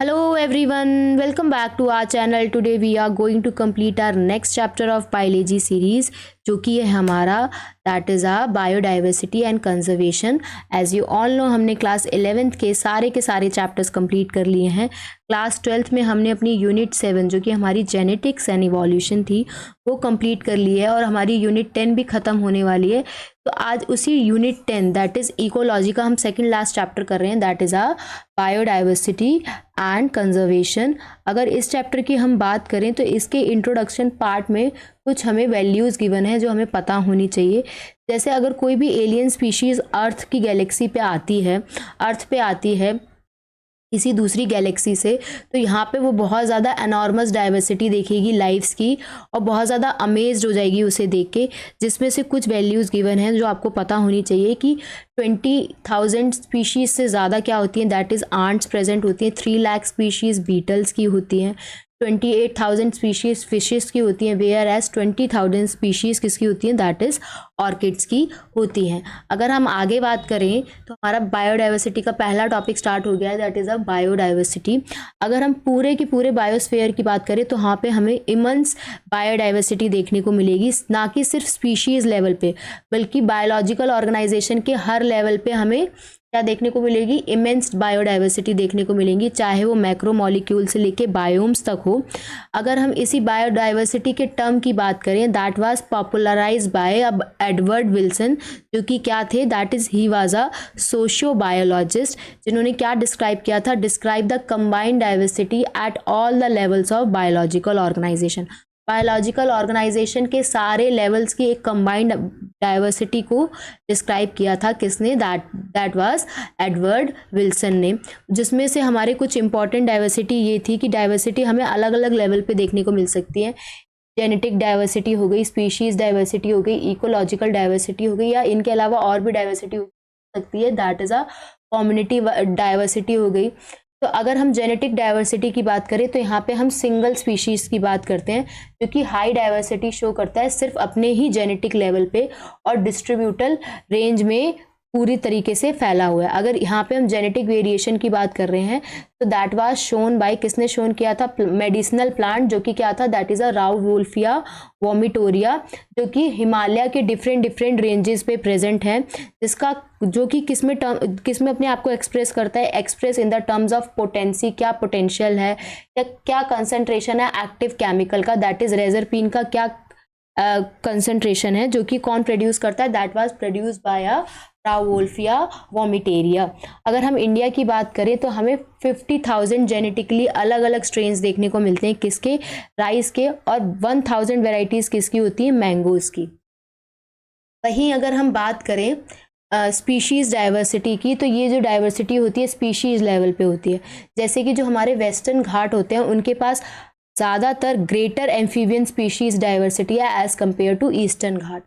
Hello everyone, welcome back to our channel. Today we are going to complete our next chapter of biology series जो कि है हमारा that is a biodiversity and conservation. As you all know हमने class 11th के सारे chapters complete कर लिए हैं. क्लास 12th में हमने अपनी यूनिट 7 जो कि हमारी जेनेटिक्स एंड इवोल्यूशन थी वो कंप्लीट कर ली है और हमारी यूनिट 10 भी ख़त्म होने वाली है. तो आज उसी यूनिट 10 दैट इज़ इकोलॉजी का हम सेकंड लास्ट चैप्टर कर रहे हैं that is a biodiversity and conservation. अगर इस चैप्टर की हम बात करें तो इसके इंट्रोडक्शन पार्ट में कुछ हमें वैल्यूज़ गिवन है जो हमें पता होनी चाहिए. जैसे अगर कोई भी एलियन स्पीशीज़ अर्थ की गैलेक्सी पे आती है, अर्थ पे आती है किसी दूसरी गैलेक्सी से, तो यहाँ पे वो बहुत ज़्यादा एनॉर्मस डाइवर्सिटी देखेगी लाइफ्स की और बहुत ज़्यादा अमेज्ड हो जाएगी उसे देख के, जिसमें से कुछ वैल्यूज़ गिवन हैं जो आपको पता होनी चाहिए कि 20,000 स्पीशीज़ से ज़्यादा क्या होती हैं दैट इज़ आंट्स प्रेजेंट होती हैं, 3 लाख स्पीशीज़ बीटल्स की होती हैं, 28,000 स्पीशीज़ फिशेस की होती हैं, वेयर एज 20,000 स्पीशीज़ किसकी होती हैं दैट इज़ ऑर्किड्स की होती हैं. अगर हम आगे बात करें तो हमारा बायोडाइवर्सिटी का पहला टॉपिक स्टार्ट हो गया है दैट इज़ अ बायोडाइवर्सिटी. अगर हम पूरे की पूरे बायोस्फीयर की बात करें तो वहाँ पे हमें इमंस बायोडाइवर्सिटी देखने को मिलेगी, ना कि सिर्फ स्पीशीज़ लेवल पे बल्कि बायोलॉजिकल ऑर्गेनाइजेशन के हर लेवल पे हमें क्या देखने को मिलेगी, इमेंस बायोडाइवर्सिटी देखने को मिलेंगी, चाहे वो मैक्रो मॉलिक्यूल से लेके बायोम्स तक हो. अगर हम इसी बायोडाइवर्सिटी के टर्म की बात करें that was popularised by Edward Wilson जो कि क्या थे that is he was a socio biologist जिन्होंने क्या डिस्क्राइब किया था, describe the combined diversity at all the levels of biological organisation. Biological organisation के सारे लेवल्स की एक कंबाइंड डाइवर्सिटी को डिस्क्राइब किया था किसने, दैट वाज एडवर्ड विल्सन ने. जिसमें से हमारे कुछ इंपॉर्टेंट डाइवर्सिटी ये थी कि डाइवर्सिटी हमें अलग अलग लेवल पे देखने को मिल सकती है. जेनेटिक डाइवर्सिटी हो गई, स्पीशीज़ डाइवर्सिटी हो गई, इकोलॉजिकल डाइवर्सिटी हो गई, या इनके अलावा और भी डाइवर्सिटी हो सकती है that is a community diversity हो गई. तो अगर हम जेनेटिक डाइवर्सिटी की बात करें तो यहाँ पे हम सिंगल स्पीशीज़ की बात करते हैं जो कि हाई डाइवर्सिटी शो करता है सिर्फ अपने ही जेनेटिक लेवल पे और डिस्ट्रीब्यूटल रेंज में पूरी तरीके से फैला हुआ है. अगर यहाँ पे हम जेनेटिक वेरिएशन की बात कर रहे हैं तो दैट वाज शोन बाय, किसने शोन किया था, मेडिसिनल प्लांट जो कि क्या था दैट इज़ अ राउवुल्फिया वोमिटोरिया जो कि हिमालय के डिफरेंट रेंजेस पे प्रेजेंट है, जिसका जो कि किसमें अपने आप को एक्सप्रेस करता है, express in the terms of potency, क्या पोटेंशियल है या क्या कंसंट्रेशन है एक्टिव केमिकल का दैट इज़ रेजरपिन का क्या कंसंट्रेशन है जो कि कौन प्रोड्यूस करता है दैट वाज प्रोड्यूस बाय अ राउवुल्फिया वोमिटेरिया. अगर हम इंडिया की बात करें तो हमें 50,000 जेनेटिकली अलग अलग स्ट्रेन्स देखने को मिलते हैं किसके, राइस के, और 1,000 वेराइटीज़ किसकी होती हैं, मैंगोज़ की. वहीं अगर हम बात करें स्पीशीज़ डाइवर्सिटी की तो ये जो डाइवर्सिटी होती है स्पीशीज़ लेवल पे होती है. जैसे कि जो हमारे वेस्टर्न घाट होते हैं उनके पास ज़्यादातर ग्रेटर एम्फीबियन स्पीशीज़ डाइवर्सिटी है एज़ कम्पेयर टू ईस्टर्न घाट.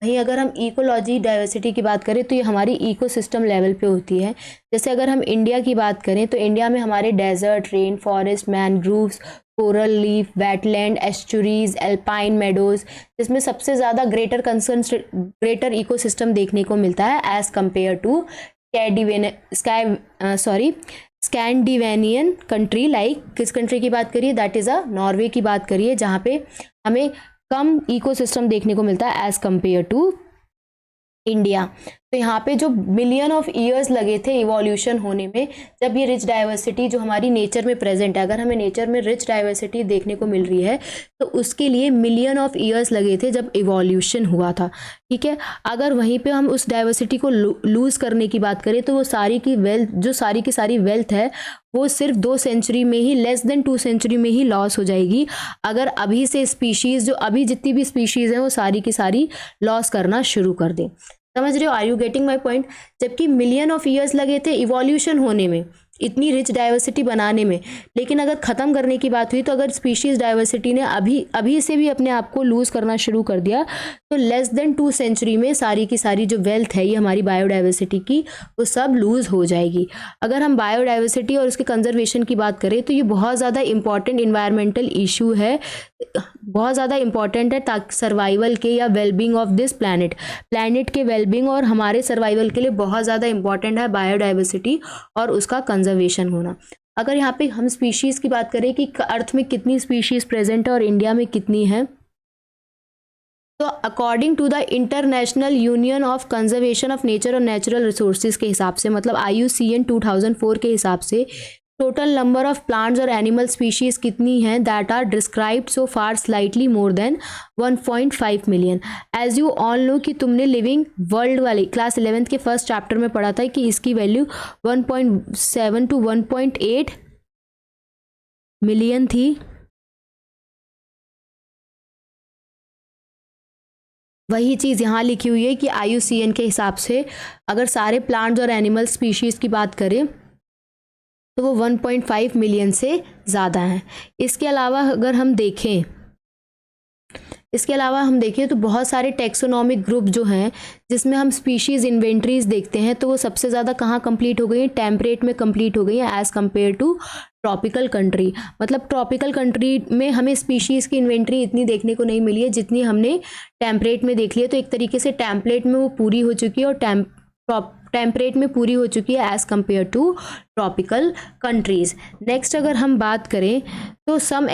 वहीं अगर हम इकोलॉजी डाइवर्सिटी की बात करें तो ये हमारी इकोसिस्टम लेवल पे होती है. जैसे अगर हम इंडिया की बात करें तो इंडिया में हमारे desert, rain forest, mangroves, coral reef, wetland, estuaries, alpine meadows, जिसमें सबसे ज़्यादा ग्रेटर इकोसिस्टम देखने को मिलता है as compare to Scandinavian country. Like किस कंट्री की बात करिए, दैट इज़ अ नॉर्वे की बात करिए जहाँ पे हमें कम इकोसिस्टम देखने को मिलता है एज़ कम्पेयर टू इंडिया. तो यहाँ पे जो मिलियन ऑफ ईयर्स लगे थे इवोल्यूशन होने में, जब ये रिच डाइवर्सिटी जो हमारी नेचर में प्रेजेंट है, अगर हमें नेचर में रिच डाइवर्सिटी देखने को मिल रही है तो उसके लिए मिलियन ऑफ ईयर्स लगे थे जब इवोल्यूशन हुआ था. ठीक है, अगर वहीं पे हम उस डाइवर्सिटी को लूज़ करने की बात करें तो वो सारी की सारी वेल्थ है वो सिर्फ 2 सेंचुरी में ही, लेस देन 2 सेंचुरी में ही लॉस हो जाएगी अगर अभी से स्पीशीज़ जो अभी जितनी भी स्पीशीज़ हैं वो सारी की सारी लॉस करना शुरू कर दें. समझ रहे हो, are you getting my point. जबकि मिलियन ऑफ ईयर्स लगे थे इवोल्यूशन होने में, इतनी रिच डाइवर्सिटी बनाने में, लेकिन अगर ख़त्म करने की बात हुई तो अगर स्पीशीज़ डाइवर्सिटी ने अभी से भी अपने आप को लूज़ करना शुरू कर दिया तो लेस देन 2 सेंचुरी में सारी की सारी जो वेल्थ है ये हमारी बायोडाइवर्सिटी की वो सब लूज़ हो जाएगी. अगर हम बायोडाइवर्सिटी और उसके कंजर्वेशन की बात करें तो ये बहुत ज़्यादा इंपॉर्टेंट इन्वायरमेंटल इशू है, बहुत ज़्यादा इंपॉर्टेंट है ताकि सर्वाइवल के या वेलबींग ऑफ दिस प्लानट के वेलबींग और हमारे सर्वाइवल के लिए बहुत ज़्यादा इंपॉर्टेंट है बायोडाइवर्सिटी और उसका कंजर्वेशन होना. अगर यहाँ पे हम स्पीशीज़ की बात करें कि अर्थ में कितनी स्पीशीज़ प्रेजेंट है और इंडिया में कितनी है, तो according to the International Union of Conservation of Nature और नेचुरल रिसोर्सेज के हिसाब से, मतलब IUCN 2004 के हिसाब से टोटल नंबर ऑफ प्लांट्स और एनिमल स्पीशीज कितनी हैं that are described so far slightly more than 1.5 million. As you all know कि तुमने लिविंग वर्ल्ड वाली क्लास 11th के फर्स्ट चैप्टर में पढ़ा था कि इसकी वैल्यू 1.7 to 1.8 मिलियन थी। वही चीज़ यहाँ लिखी हुई है कि IUCN के हिसाब से अगर सारे प्लांट्स और एनिमल स्पीशीज़ की बात करें तो वो 1.5 मिलियन से ज़्यादा हैं। इसके अलावा हम देखें तो बहुत सारे टेक्सोनॉमिक ग्रुप जो हैं जिसमें हम स्पीशीज़ इन्वेंट्रीज देखते हैं, तो वो सबसे ज़्यादा कहाँ कंप्लीट हो गई हैं? टेम्परेट में कंप्लीट हो गई हैं as compare to tropical country. मतलब ट्रॉपिकल कंट्री में हमें स्पीशीज़ की इन्वेंट्री इतनी देखने को नहीं मिली है जितनी हमने टेम्परेट में देख ली है। तो एक तरीके से टेम्परेट में वो पूरी हो चुकी है और टेम्परेट में पूरी हो चुकी है as compare to tropical countries. Next अगर हम बात करें तो सम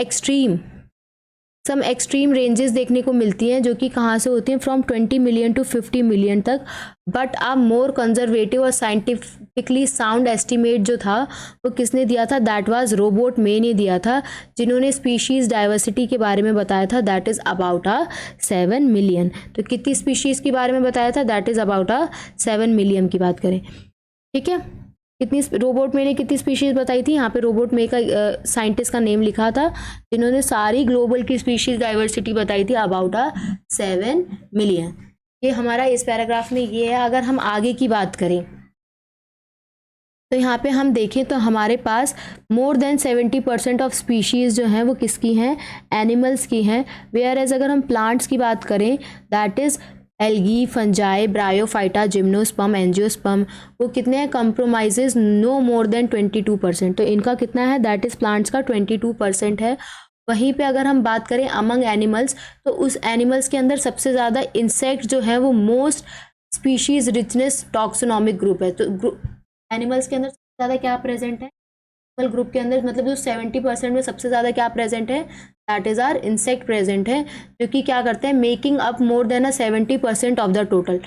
एक्सट्रीम रेंजेस देखने को मिलती हैं जो कि कहाँ से होती हैं? फ्रॉम 20 मिलियन टू 50 मिलियन तक। बट अ मोर कंजर्वेटिव और साइंटिफिकली साउंड एस्टिमेट जो था वो किसने दिया था? दैट वाज रोबोट मे ने दिया था, जिन्होंने स्पीशीज़ डाइवर्सिटी के बारे में बताया था दैट इज़ अबाउट 7 मिलियन। तो कितनी स्पीशीज़ के बारे में बताया था? दैट इज़ अबाउट 7 मिलियन की बात करें, ठीक है। कितनी रोबोट मे ने कितनी स्पीशीज़ बताई थी? यहाँ पे रोबोट मे का साइंटिस्ट का नेम लिखा था जिन्होंने सारी ग्लोबल की स्पीशीज़ डाइवर्सिटी बताई थी अबाउट 7 मिलियन। ये हमारा इस पैराग्राफ में ये है। अगर हम आगे की बात करें तो यहाँ पे हम देखें तो हमारे पास मोर देन 70% ऑफ स्पीशीज़ जो हैं वो किसकी हैं? एनिमल्स की हैं। वेयर एज अगर हम प्लांट्स की बात करें that is algae, fungi, bryophyta, gymnosperm, angiosperm, वो कितने हैं? कंप्रोमाइजेज नो मोर देन 22%। तो इनका कितना है? दैट इज़ प्लांट्स का 22% है। वहीं पे अगर हम बात करें अमंग एनिमल्स तो उस एनिमल्स के अंदर सबसे ज़्यादा इंसेक्ट जो है वो मोस्ट स्पीशीज़ रिचनेस टॉक्सोनॉमिक ग्रुप है। तो एनिमल्स के अंदर सबसे ज़्यादा क्या प्रेजेंट है? एनिमल ग्रुप के अंदर मतलब जो 70% में सबसे ज़्यादा क्या प्रेजेंट है? That is are insect present है, जो कि क्या करते हैं? Making up more than 70% of the total.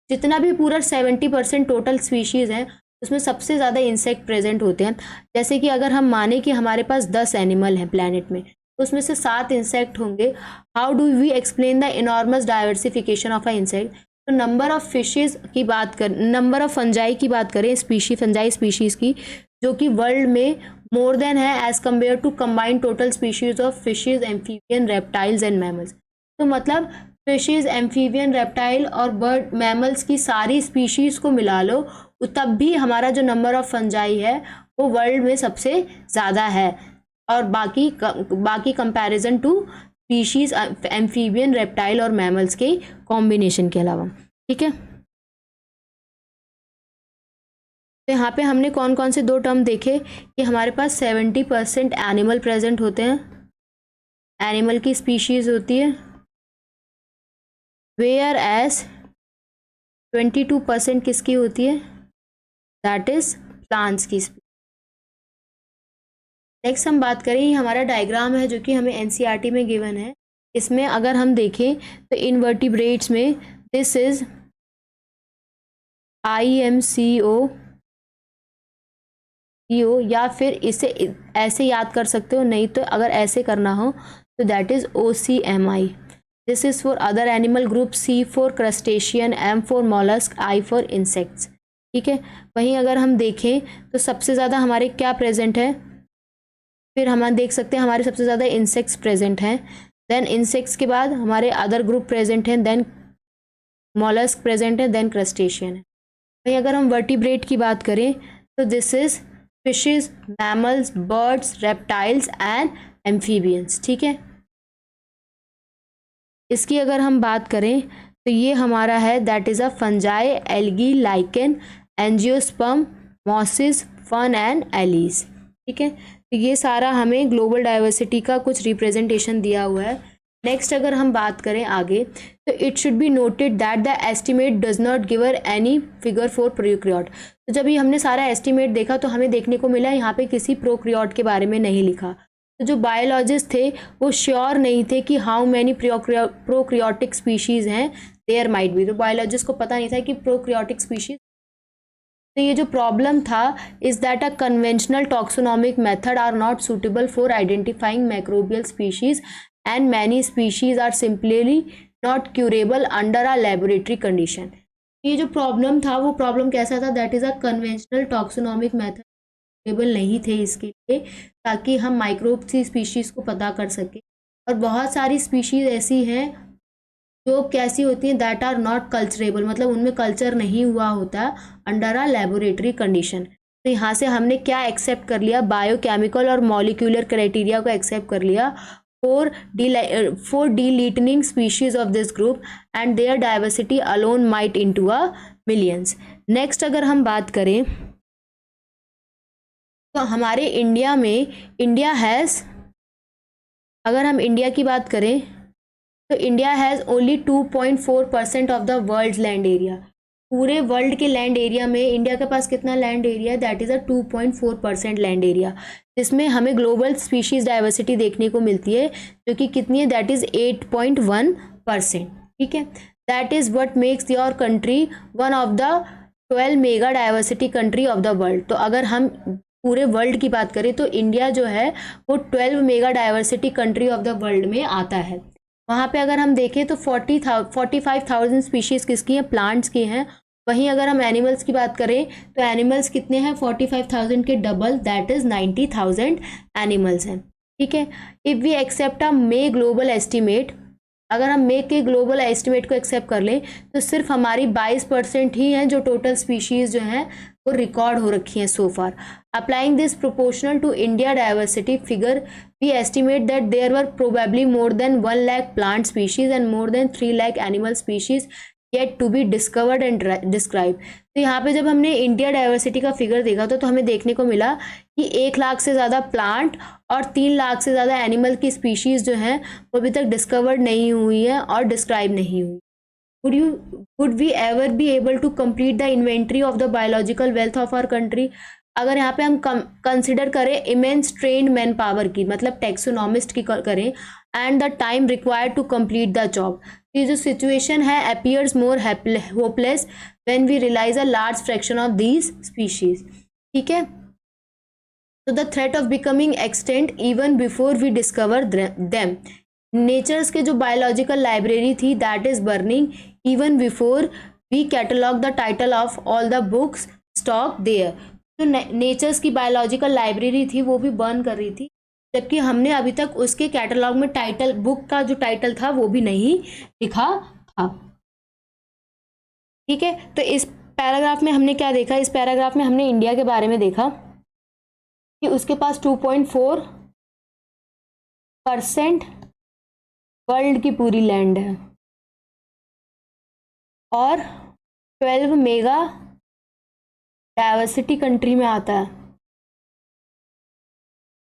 जितना भी पूरा 70% टोटल स्पीशीज़ हैं उसमें सबसे ज़्यादा इंसेक्ट प्रेजेंट होते हैं। जैसे कि अगर हम माने कि हमारे पास 10 एनिमल हैं प्लैनेट में, तो उसमें से 7 इंसेक्ट होंगे। How do we explain the enormous diversification of a insect? तो नंबर ऑफ फिशेज की बात कर, नंबर ऑफ फंजाई की बात करें, फंजाई स्पीशीज़ की, जो कि वर्ल्ड में मोर देन है as compare to combined total species of fishes, amphibian, reptiles and mammals. तो मतलब फिशेज, एम्फीबियन, रेप्टाइल और बर्ड मैमल्स की सारी स्पीशीज को मिला लो तब भी हमारा जो नंबर ऑफ फंजाई है वो वर्ल्ड में सबसे ज़्यादा है, और बाकी comparison to species amphibian, reptile और मैमल्स के कॉम्बिनेशन के अलावा, ठीक है। तो यहाँ पे हमने कौन कौन से 2 टर्म देखे कि हमारे पास 70% एनिमल प्रेजेंट होते हैं, एनिमल की स्पीशीज होती है, वेयर एज 22% किसकी होती है? दैट इज प्लांट्स की स्पीशीज। नेक्स्ट हम बात करें, ये हमारा डायग्राम है जो कि हमें NCERT में गिवन है। इसमें अगर हम देखें तो इनवर्टिब्रेट्स में दिस इज IMCO या फिर इसे ऐसे याद कर सकते हो, नहीं तो अगर ऐसे करना हो तो that is OCMI। This is for other animal group, C for crustacean, M for mollusc, I for insects, ठीक है। वहीं अगर हम देखें तो सबसे ज़्यादा हमारे क्या प्रेजेंट है? फिर हम देख सकते हैं हमारे सबसे ज़्यादा इंसेक्ट्स प्रेजेंट हैं, देन इंसेक्ट्स के बाद हमारे अदर ग्रुप प्रेजेंट हैं, देन मॉलस्क प्रेजेंट है, देन क्रस्टेशियन है। वहीं अगर हम वर्टिब्रेट की बात करें तो this is fishes, mammals, birds, reptiles and amphibians, ठीक है। इसकी अगर हम बात करें तो ये हमारा है that is a fungi, algae, lichen, angiosperm, mosses, fern and allies, ठीक है। तो ये सारा हमें ग्लोबल डाइवर्सिटी का कुछ रिप्रेजेंटेशन दिया हुआ है। नेक्स्ट अगर हम बात करें आगे, तो it should be noted that the estimate does not give any figure for prokaryote. तो जब ये हमने सारा एस्टिमेट देखा तो हमें देखने को मिला यहाँ पे किसी प्रोक्रियोट के बारे में नहीं लिखा। तो जो बायोलॉजिस्ट थे वो श्योर नहीं थे कि हाउ मैनी प्रोक्रियोटिक स्पीशीज हैं देयर माइट बी। तो बायोलॉजिस्ट को पता नहीं था कि प्रोक्रियोटिक स्पीशीज। तो ये जो प्रॉब्लम था is that a conventional taxonomic method are not suitable for identifying microbial species and many species are simply not culturable under a laboratory condition. ये जो प्रॉब्लम था वो प्रॉब्लम कैसा था, that is a conventional taxonomic method suitable नहीं थे इसके लिए, ताकि हम माइक्रोब की स्पीशीज को पता कर सके। और बहुत सारी स्पीशीज ऐसी हैं जो कैसी होती हैं, दैट आर नॉट कल्चरेबल, मतलब उनमें कल्चर नहीं हुआ होता अंडर अ लेबोरेटरी कंडीशन। तो यहाँ से हमने क्या एक्सेप्ट कर लिया, बायोकेमिकल और मॉलिक्यूलर क्राइटेरिया को एक्सेप्ट कर लिया for delineating species of this group and their diversity alone might into a millions. Next अगर हम बात करें तो हमारे इंडिया में अगर हम इंडिया की बात करें तो India has only 2.4% of the world land area. पूरे वर्ल्ड के लैंड एरिया में इंडिया के पास कितना लैंड एरिया है, that is a 2.4% land area, जिसमें हमें ग्लोबल स्पीशीज डाइवर्सिटी देखने को मिलती है जो कि कितनी है, दैट इज़ 8.1%। ठीक है, that is what makes your country one of the 12 mega diversity country of the world. तो अगर हम पूरे वर्ल्ड की बात करें तो इंडिया जो है वो 12 mega diversity country of the world में आता है। वहाँ पे अगर हम देखें तो 45,000 स्पीशीज़ किसकी हैं, प्लांट्स की हैं। वहीं अगर हम एनिमल्स की बात करें तो एनिमल्स कितने हैं, 45,000 के डबल, दैट इज़ 90,000 एनिमल्स हैं। ठीक है, if we accept a may global estimate, अगर हम मे के ग्लोबल एस्टिमेट को एक्सेप्ट कर लें तो सिर्फ हमारी 22% ही हैं जो टोटल स्पीशीज़ जो हैं वो रिकॉर्ड हो रखी हैं so far. Applying this proportional to India diversity figure, we estimate that there were probably more than 1 lakh plant species and more than 3 lakh animal species yet to be discovered and describe. तो यहाँ पे जब हमने India diversity का figure देखा तो हमें देखने को मिला कि 1 लाख से ज़्यादा प्लांट और 3 लाख से ज़्यादा एनिमल की स्पीशीज़ जो हैं वो अभी तक डिस्कवर्ड नहीं हुई है और डिस्क्राइब नहीं हुई। Would we ever be able to complete the inventory of the biological wealth of our country? अगर यहाँ पे हम कंसिडर करें इमेंस ट्रेन्ड मैन पावर की, मतलब टैक्सोनॉमिस्ट की करें, and the time required to complete the job, ये जो सिचुएशन है appears more hopeless when we realize a large fraction of these species। ठीक है, so the threat of becoming extinct even before we discover them। Nature's के जो biological library थी that is burning even before we catalogue the title of all the books stock there. तो nature's की biological library थी वो भी burn कर रही थी, जबकि हमने अभी तक उसके कैटलॉग में टाइटल, बुक का जो टाइटल था वो भी नहीं लिखा था। ठीक है, तो इस पैराग्राफ में हमने क्या देखा, इस पैराग्राफ में हमने इंडिया के बारे में देखा कि उसके पास 2.4% वर्ल्ड की पूरी लैंड है और 12 मेगा डाइवर्सिटी कंट्री में आता है।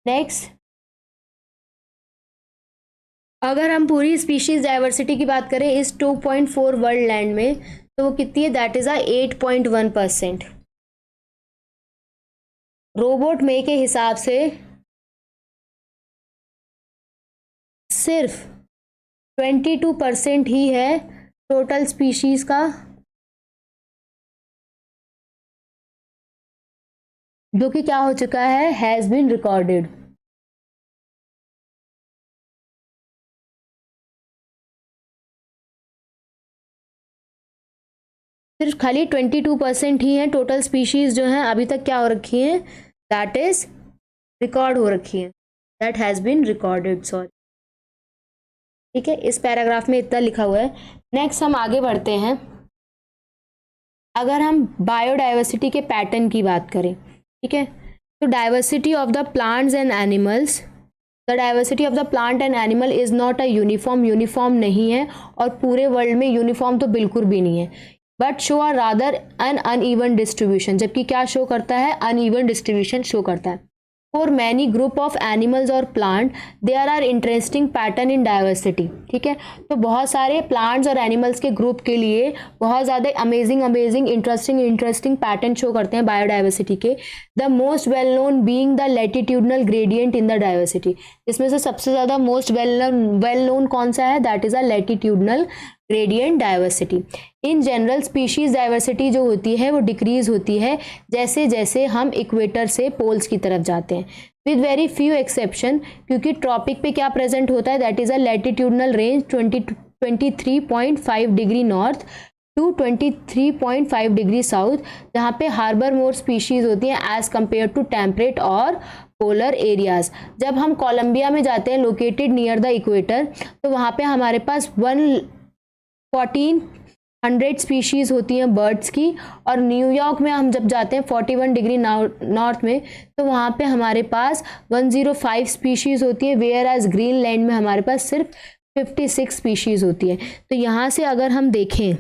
नेक्स्ट, अगर हम पूरी स्पीशीज डाइवर्सिटी की बात करें इस 2.4 वर्ल्ड लैंड में तो वो कितनी है, दैट इज अ 8.1%। रोबोट मे के हिसाब से सिर्फ 22% ही है टोटल स्पीशीज का जो कि क्या हो चुका है, हैज बीन रिकॉर्डेड। सिर्फ खाली 22% ही है टोटल स्पीशीज जो हैं अभी तक क्या हो रखी हैं, दैट इज रिकॉर्ड हो रखी हैं, that has been recorded, sorry. ठीक है, इस पैराग्राफ में इतना लिखा हुआ है। नेक्स्ट हम आगे बढ़ते हैं। अगर हम बायोडाइवर्सिटी के पैटर्न की बात करें, ठीक है, तो diversity of the plants and animals, the diversity of the plant and animal is not a uniform नहीं है और पूरे वर्ल्ड में यूनिफॉर्म तो बिल्कुल भी नहीं है, but show are rather an uneven distribution, जबकि क्या शो करता है, अनइवन डिस्ट्रीब्यूशन शो करता है। For many group of animals or plant there are interesting pattern in diversity. ठीक है, तो बहुत सारे प्लांट्स और एनिमल्स के ग्रुप के लिए बहुत ज़्यादा अमेजिंग इंटरेस्टिंग पैटर्न शो करते हैं बायोडाइवर्सिटी के. The most well known being the latitudinal gradient in the diversity. इसमें से सबसे ज़्यादा मोस्ट वेल नोन कौन सा है? That is a latitudinal gradient diversity. In general species diversity जो होती है वो डिक्रीज होती है जैसे जैसे हम इक्वेटर से पोल्स की तरफ जाते हैं, विद वेरी फ्यू एक्सेप्शन, क्योंकि ट्रॉपिक पे क्या प्रेजेंट होता है? That is a latitudinal range 23.5 degree north to 23.5 degree south, जहाँ पे हार्बर मोर स्पीशीज होती हैं एज कम्पेयर टू टेम्परेट और पोलर एरियाज. जब हम कोलंबिया में जाते हैं लोकेटेड नियर द इक्वेटर, तो वहाँ पे हमारे पास 1400 स्पीशीज़ होती हैं बर्ड्स की, और न्यूयॉर्क में हम जब जाते हैं 41 डिग्री नॉर्थ में, तो वहाँ पे हमारे पास 105 स्पीशीज़ होती है, वेयर एज ग्रीनलैंड में हमारे पास सिर्फ 56 स्पीशीज़ होती है. तो यहाँ से अगर हम देखें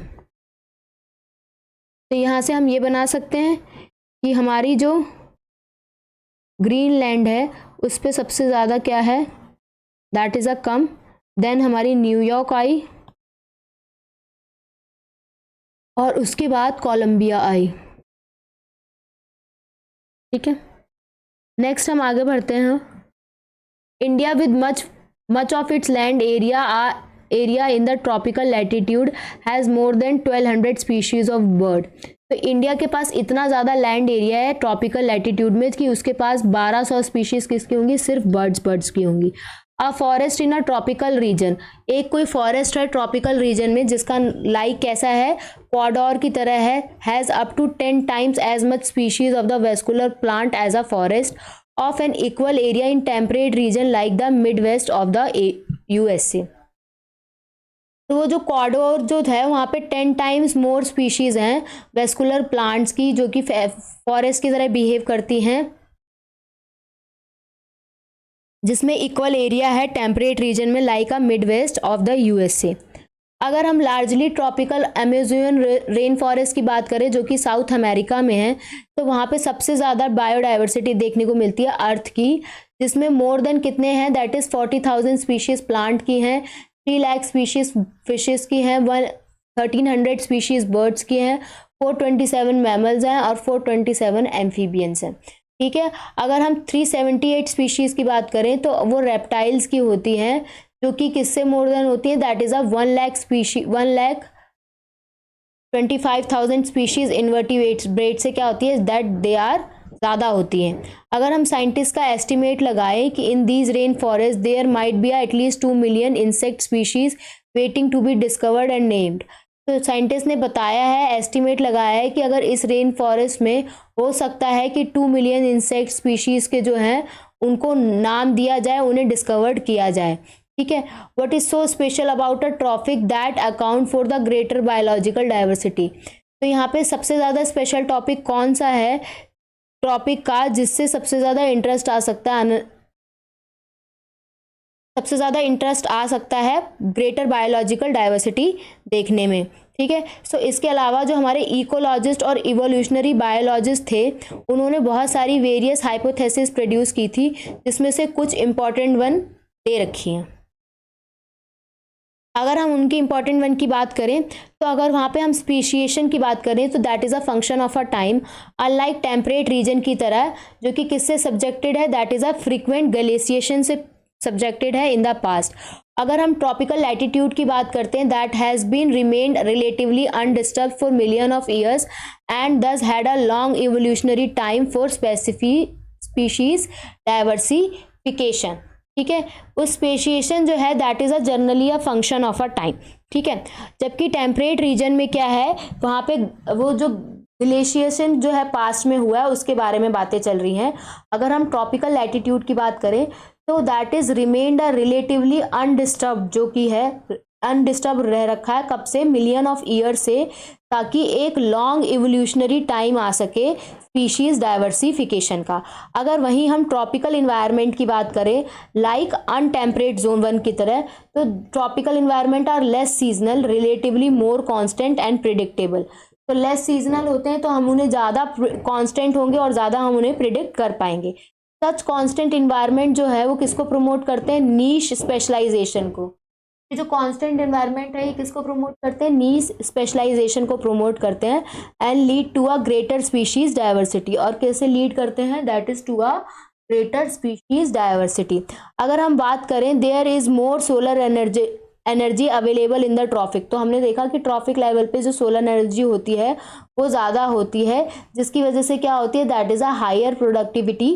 तो यहाँ से हम ये बना सकते हैं कि हमारी जो ग्रीनलैंड है उस पे सबसे ज़्यादा क्या है? That is a come. देन हमारी न्यूयॉर्क आई, और उसके बाद कोलंबिया आई. ठीक है, नेक्स्ट हम आगे बढ़ते हैं. India with much of its land area in the tropical latitude has more than 1200 species of bird. तो इंडिया के पास इतना ज़्यादा लैंड एरिया है ट्रॉपिकल लैटिट्यूड में कि उसके पास 1200 स्पीशीज किसकी होंगी? सिर्फ बर्ड्स की होंगी. A forest in a tropical region, एक कोई फॉरेस्ट है ट्रॉपिकल रीजन में जिसका लाइक कैसा है? क्वाडोर की तरह है. Has up to 10 times as much species of the vascular plant as a forest of an equal area in temperate region like the mid west of the USA. तो वो जो क्वाडोर जो है वहाँ पे 10 times मोर स्पीशीज हैं vascular plants की, जो कि फॉरेस्ट की तरह बिहेव करती हैं, जिसमें इक्वल एरिया है टेम्परेट रीजन में like a mid west of the USA. अगर हम largely tropical Amazonian rain forest की बात करें जो कि साउथ अमेरिका में है, तो वहाँ पे सबसे ज़्यादा बायोडाइवर्सिटी देखने को मिलती है अर्थ की, जिसमें मोर देन कितने हैं? दैट इज़ 40,000 स्पीशीज़ प्लांट की हैं, 3 लाख स्पीशीज़ फिशेस की हैं, 1300 स्पीशीज़ बर्ड्स की हैं, 427 मैमल्स हैं और 427 एम्फीबियंस हैं. ठीक है, अगर हम 378 स्पीशीज़ की बात करें तो वो रेप्टाइल्स की होती हैं, जो कि किससे मोर देन होती है? That is a 1,25,000 species invertebrate से क्या होती है? दैट दे आर ज़्यादा होती हैं. अगर हम साइंटिस्ट का एस्टिमेट लगाएं कि in these rain forest there might be at least 2 million insect species waiting to be discovered and named. तो साइंटिस्ट ने बताया है, एस्टिमेट लगाया है कि अगर इस रेन फॉरेस्ट में हो सकता है कि 2 मिलियन इंसेक्ट स्पीशीज़ के जो हैं उनको नाम दिया जाए, उन्हें डिस्कवर्ड किया जाए. ठीक है, what is so special about a tropic that account for the greater biological diversity. तो यहाँ पे सबसे ज़्यादा स्पेशल टॉपिक कौन सा है ट्रॉपिक का, जिससे सबसे ज़्यादा इंटरेस्ट आ सकता है? सबसे ज़्यादा इंटरेस्ट आ सकता है ग्रेटर बायोलॉजिकल डाइवर्सिटी देखने में. ठीक है, सो इसके अलावा जो हमारे इकोलॉजिस्ट और इवोल्यूशनरी बायोलॉजिस्ट थे, उन्होंने बहुत सारी वेरियस हाइपोथेसिस प्रोड्यूस की थी, जिसमें से कुछ इंपॉर्टेंट वन दे रखी हैं. अगर हम उनकी इंपॉर्टेंट वन की बात करें तो अगर वहाँ पे हम स्पीशिएशन की बात करें तो that is a function of a time, unlike temperate region की तरह, जो कि किससे सब्जेक्टेड है? That is a frequent glaciation से सब्जेक्टेड है इन द पास्ट. अगर हम ट्रॉपिकल लैटिट्यूड की बात करते हैं, that has been remained relatively undisturb for million of years and thus had a long evolutionary time for species diversification. ठीक है, उस स्पेशिएशन जो है that is a generally a function of a time. ठीक है, जबकि टेम्परेट रीजन में क्या है, वहाँ पे वो जो ग्लेशिएशन जो है पास्ट में हुआ है उसके बारे में बातें चल रही हैं. अगर हम ट्रॉपिकल लैटिट्यूड की बात करें तो that is remained a relatively undisturbed, जो कि है अनडिस्टर्ब रह रखा है कब से? मिलियन ऑफ ईयर से, ताकि एक लॉन्ग इवोल्यूशनरी टाइम आ सके स्पीशीज़ डाइवर्सिफिकेशन का. अगर वहीं हम ट्रॉपिकल इन्वायरमेंट की बात करें लाइक अनटेम्परेट जोन 1 की तरह, तो tropical environment are less seasonal, relatively more constant and predictable. तो लेस सीजनल होते हैं तो हम उन्हें ज़्यादा कांस्टेंट होंगे और ज़्यादा हम उन्हें प्रिडिक्ट कर पाएंगे. सच कांस्टेंट इन्वायरमेंट जो है वो किसको प्रमोट करते हैं, नीश स्पेशलाइजेशन को। ये जो कांस्टेंट इन्वायरमेंट है ये किसको प्रमोट करते हैं, नीश स्पेशलाइजेशन को प्रमोट करते हैं। And lead to a greater species diversity, और कैसे लीड करते हैं, that is to a greater species diversity. अगर हम बात करें, there is more solar energy available in the tropic, तो हमने देखा कि ट्रॉपिक लेवल पे जो सोलर एनर्जी होती है वो ज़्यादा होती है, जिसकी वजह से क्या होती है, that is a higher productivity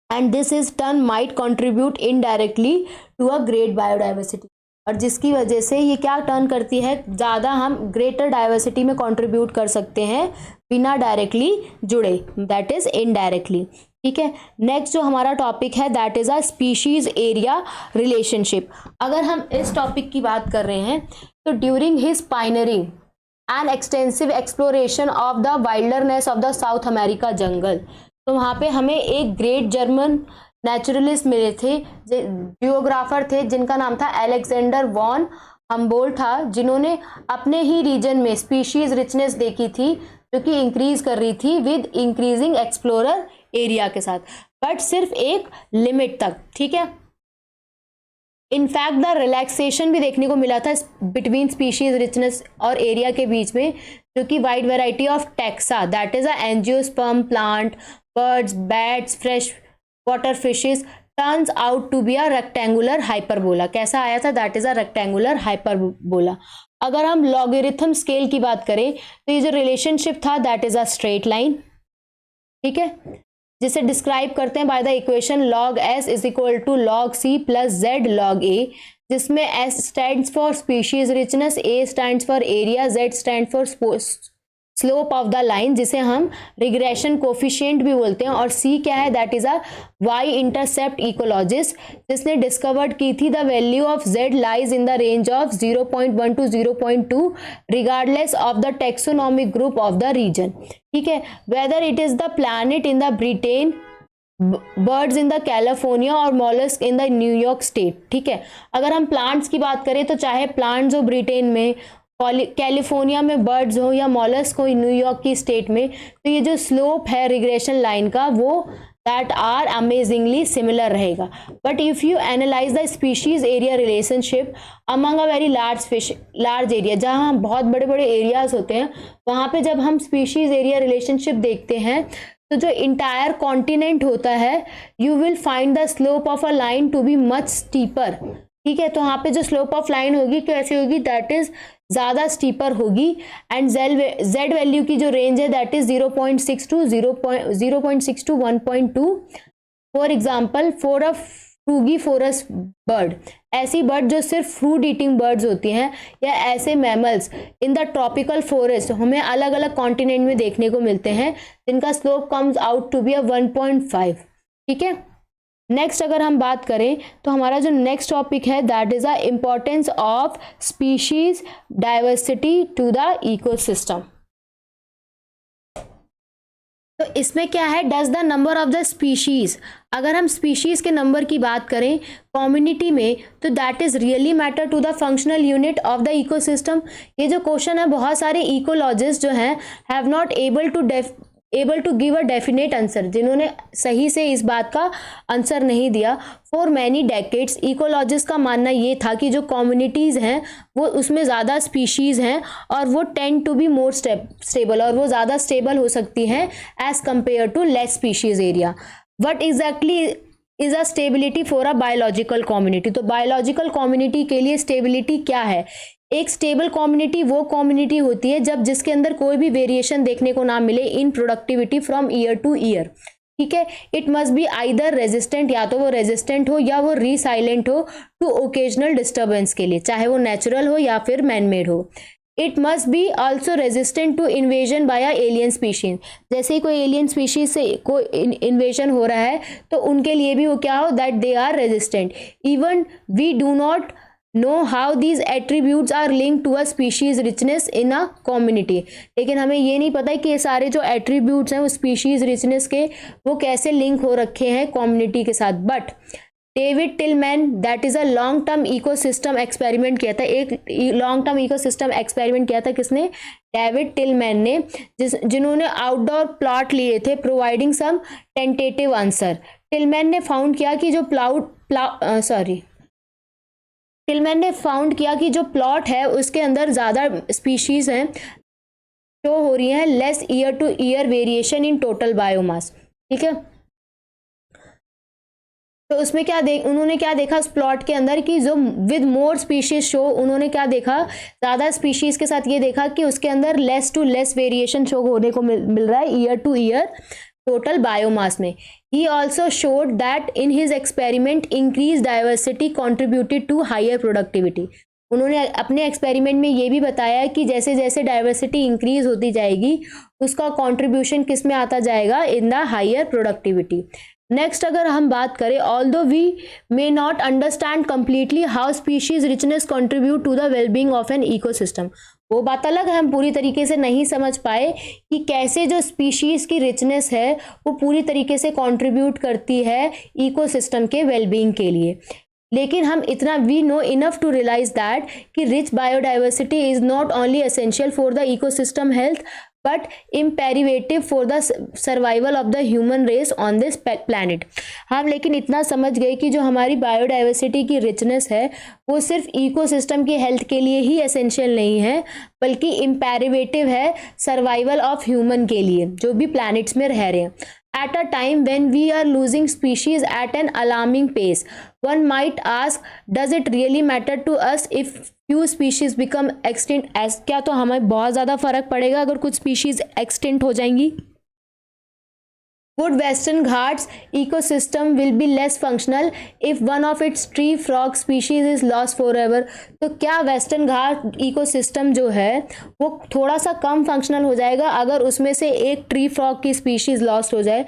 and this is turn might contribute indirectly to a great biodiversity, और जिसकी वजह से ये क्या टर्न करती है, ज़्यादा हम ग्रेटर डाइवर्सिटी में कंट्रीब्यूट कर सकते हैं बिना डायरेक्टली जुड़े, दैट इज इनडायरेक्टली। ठीक है, नेक्स्ट जो हमारा टॉपिक है that is a species area relationship. अगर हम इस टॉपिक की बात कर रहे हैं तो during his pioneering and extensive exploration of the wilderness of the South America jungle, तो वहाँ पे हमें एक ग्रेट जर्मन नेचुरलिस्ट मिले थे, जियोग्राफर थे, जिनका नाम था अलेक्जेंडर वॉन हम्बोल्ट था, जिन्होंने अपने ही रीजन में स्पीशीज रिचनेस देखी थी जो कि इंक्रीज कर रही थी विद इंक्रीजिंग एक्सप्लोरर एरिया के साथ, बट सिर्फ एक लिमिट तक। ठीक है, इनफैक्ट द रिलैक्सेशन भी देखने को मिला था बिटवीन स्पीशीज रिचनेस और एरिया के बीच में, जो कि wide variety of taxa, that is a angiosperm plant, birds, bats, fresh water fishes turns out to be a rectangular hyperbola. कैसा आया था, that is a rectangular hyperbola. अगर हम लॉगरिथम स्केल की बात करें तो ये जो रिलेशनशिप था that is a straight line. ठीक है, जिसे डिस्क्राइब करते हैं by the equation log s is equal to log c plus z log a, जिसमें s stands for species richness, a stands for area, z stand for slope of the line, जिसे हम regression coefficient भी बोलते हैं, और c क्या है, that is a Y intercept ecologist, जिसने डिस्कवर्ड की थी the value of z lies in the range of 0.1 to 0.2 regardless of the taxonomic group of the region. ठीक है, whether it is the plants in the Britain, birds in the California और mollusc in the New York state. ठीक है, अगर हम plants की बात करें तो चाहे प्लांट्स हो ब्रिटेन में, कैलिफोर्निया में बर्ड्स हो, या मॉलस्क हो न्यूयॉर्क की स्टेट में, तो ये जो स्लोप है रिग्रेशन लाइन का वो दैट आर अमेजिंगली सिमिलर रहेगा। But if you analyse the species area relationship among a very large area, जहाँ बहुत बड़े बड़े एरियाज होते हैं, वहाँ पे जब हम स्पीशीज एरिया रिलेशनशिप देखते हैं तो जो इंटायर कॉन्टिनेंट होता है, you will find the slope of a line to be much steeper. ठीक है, तो वहाँ पे जो स्लोप ऑफ लाइन होगी कैसे होगी, दैट इज ज़्यादा स्टीपर होगी, एंड जेड वैल्यू की जो रेंज है that is 0.6 to 1.2। For example, for a frugivorous bird, ऐसी बर्ड जो सिर्फ फ्रूट ईटिंग बर्ड्स होती हैं, या ऐसे mammals in the tropical forest हमें अलग अलग कॉन्टिनेंट में देखने को मिलते हैं, जिनका slope comes out to be a 1.5। ठीक है, नेक्स्ट अगर हम बात करें तो हमारा जो नेक्स्ट टॉपिक है that is the importance of species diversity to the ecosystem. तो इसमें क्या है, does the number of the species, अगर हम स्पीशीज के नंबर की बात करें कम्युनिटी में तो that is really matter to the functional unit of the ecosystem. ये जो क्वेश्चन है बहुत सारे इकोलॉजिस्ट जो हैं have not able to give a definite answer, जिन्होंने सही से इस बात का आंसर नहीं दिया। फॉर मैनी डेकेड्स इकोलॉजिस्ट का मानना ये था कि जो कम्युनिटीज़ हैं वो उसमें ज़्यादा स्पीशीज़ हैं और वो tend to be more stable, और वो ज़्यादा स्टेबल हो सकती हैं as compare to less species area. What exactly is a stability for a biological community, तो बायोलॉजिकल कम्युनिटी के लिए स्टेबिलिटी क्या है, एक स्टेबल कम्युनिटी वो कम्युनिटी होती है जब जिसके अंदर कोई भी वेरिएशन देखने को ना मिले इन productivity from year to year. ठीक है, it must be either resistant, या तो वो रेजिस्टेंट हो या वो रीसाइलेंट हो टू ओकेजनल डिस्टर्बेंस के लिए, चाहे वो नेचुरल हो या फिर मैन मेड हो। It must be also resistant to invasion by a alien species, जैसे ही कोई एलियन स्पीशीज से कोई इन्वेजन हो रहा है तो उनके लिए भी वो क्या हो, that they are resistant. Even we do not know how these attributes are linked to a species richness in a community, लेकिन हमें ये नहीं पता है कि ये सारे जो एट्रीब्यूट्स हैं वो स्पीशीज रिचनेस के वो कैसे लिंक हो रखे हैं कम्युनिटी के साथ। But David Tilman that is a long term ecosystem experiment किया था, एक लॉन्ग टर्म इकोसिस्टम एक्सपेरिमेंट किया था किसने, डेविड टिलमैन ने, जिन्होंने आउटडोर प्लॉट लिए थे providing some tentative answer. Tilman ने फाउंड किया कि जो टिलमैन ने फाउंड किया कि जो प्लॉट है उसके अंदर ज़्यादा स्पीशीज़ हैं, शो हो रही हैं less year to year variation in total biomass. ठीक है, तो उसमें उन्होंने क्या देखा उस प्लॉट के अंदर कि जो विद मोर स्पीशीज शो, उन्होंने क्या देखा, ज़्यादा स्पीशीज़ के साथ ये देखा कि उसके अंदर less to less variation show होने को मिल रहा है year to year total biomass में। He also showed that in his experiment increase diversity contributed to higher productivity. उन्होंने अपने एक्सपेरिमेंट में ये भी बताया कि जैसे जैसे डाइवर्सिटी इंक्रीज होती जाएगी उसका कॉन्ट्रीब्यूशन किस में आता जाएगा, in the higher productivity. Next अगर हम बात करें, although we may not understand completely how species richness contribute to the wellbeing of an ecosystem. वो बात अलग है, हम पूरी तरीके से नहीं समझ पाए कि कैसे जो स्पीशीज की रिचनेस है वो पूरी तरीके से कंट्रीब्यूट करती है इकोसिस्टम के वेलबींग के लिए, लेकिन हम इतना we know enough to realize that कि rich biodiversity is not only essential for the ecosystem health but imperative for the survival of the human race on this planet. हम लेकिन इतना समझ गए कि जो हमारी बायोडाइवर्सिटी की रिचनेस है वो सिर्फ इकोसिस्टम की हेल्थ के लिए ही एसेंशियल नहीं है, बल्कि इम्पेरिवेटिव है सर्वाइवल ऑफ ह्यूमन के लिए जो भी प्लैनेट्स में रह रहे हैं। At a time when we are losing species at an alarming pace, one might ask, does it really matter to us if few species become extinct? क्या तो हमें बहुत ज़्यादा फर्क पड़ेगा अगर कुछ species extinct हो जाएंगी? Would Western Ghats ecosystem will be less functional if one of its tree frog species is lost forever? तो क्या वेस्टर्न घाट इकोसिस्टम जो है वो थोड़ा सा कम फंक्शनल हो जाएगा अगर उसमें से एक ट्री फ्रॉग की स्पीशीज लॉस्ट हो जाए?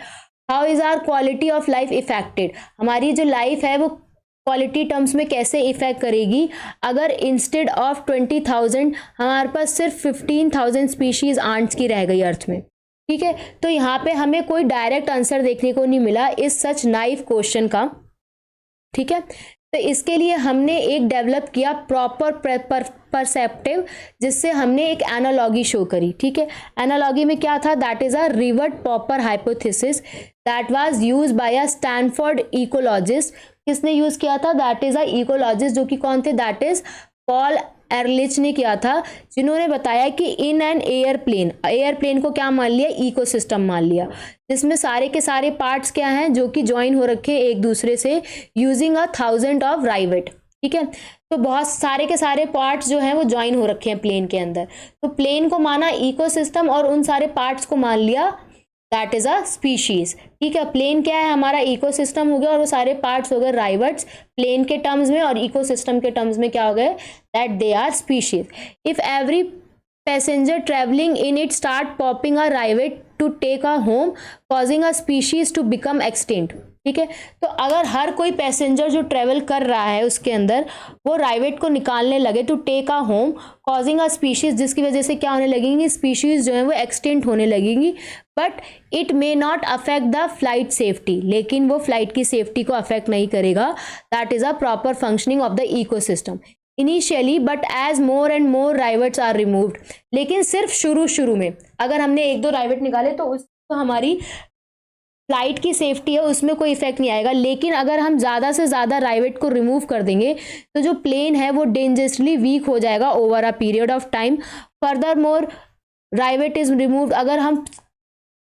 How is our quality of life affected? हमारी जो लाइफ है वो क्वालिटी टर्म्स में कैसे इफेक्ट करेगी अगर इंस्टेड ऑफ 20,000 हमारे पास सिर्फ 15,000 स्पीशीज आंट्स की रह गई अर्थ में? ठीक है, तो यहाँ पे हमें कोई डायरेक्ट आंसर देखने को नहीं मिला इस सच नाइव क्वेश्चन का। ठीक है, तो इसके लिए हमने एक डेवलप किया प्रॉपर परसेप्टिव, जिससे हमने एक एनालॉगी शो करी। ठीक है, एनालॉगी में क्या था, that is a rivet popper hypothesis that was used by a Stanford ecologist. किसने यूज किया था? दैट इज अ इकोलॉजिस्ट, जो कि कौन थे? दैट इज पॉल एरलिच ने किया था, जिन्होंने बताया कि इन एन एयरप्लेन को क्या मान लिया? इकोसिस्टम मान लिया, जिसमें सारे के सारे पार्ट्स क्या हैं जो कि ज्वाइन हो रखे हैं एक दूसरे से यूजिंग 1000 ऑफ राइवेट। ठीक है, तो बहुत सारे के सारे पार्ट्स जो हैं वो ज्वाइन हो रखे हैं प्लेन के अंदर, तो प्लेन को माना इकोसिस्टम और उन सारे पार्ट्स को मान लिया दैट इज अ स्पीशीज। ठीक है, प्लेन क्या है? हमारा इकोसिस्टम हो गया और वो सारे पार्ट्स हो गए राइवर्ट्स प्लेन के टर्म्स में, और इकोसिस्टम के टर्म्स में क्या हो गए? That they are species. If every passenger travelling in it start popping a rivet to take a home causing a species to become extinct. ठीक है, तो अगर हर कोई पैसेंजर जो ट्रेवल कर रहा है उसके अंदर वो राइवेट को निकालने लगे to take a home causing a species, जिसकी वजह से क्या होने लगेंगी? स्पीशीज जो है वो एक्सटिंक्ट होने लगेंगी, but it may not affect the flight safety, लेकिन वो फ्लाइट की सेफ्टी को अफेक्ट नहीं करेगा। That is a proper functioning of the ecosystem initially, but as more and more rivets are removed. लेकिन सिर्फ शुरू में अगर हमने एक दो राइवेट निकाले तो उसको हमारी फ्लाइट की सेफ्टी है उसमें कोई इफेक्ट नहीं आएगा, लेकिन अगर हम ज़्यादा से ज़्यादा राइवेट को रिमूव कर देंगे तो जो प्लेन है वो डेंजरसली वीक हो जाएगा over a period of time. Further more rivet is removed, अगर हम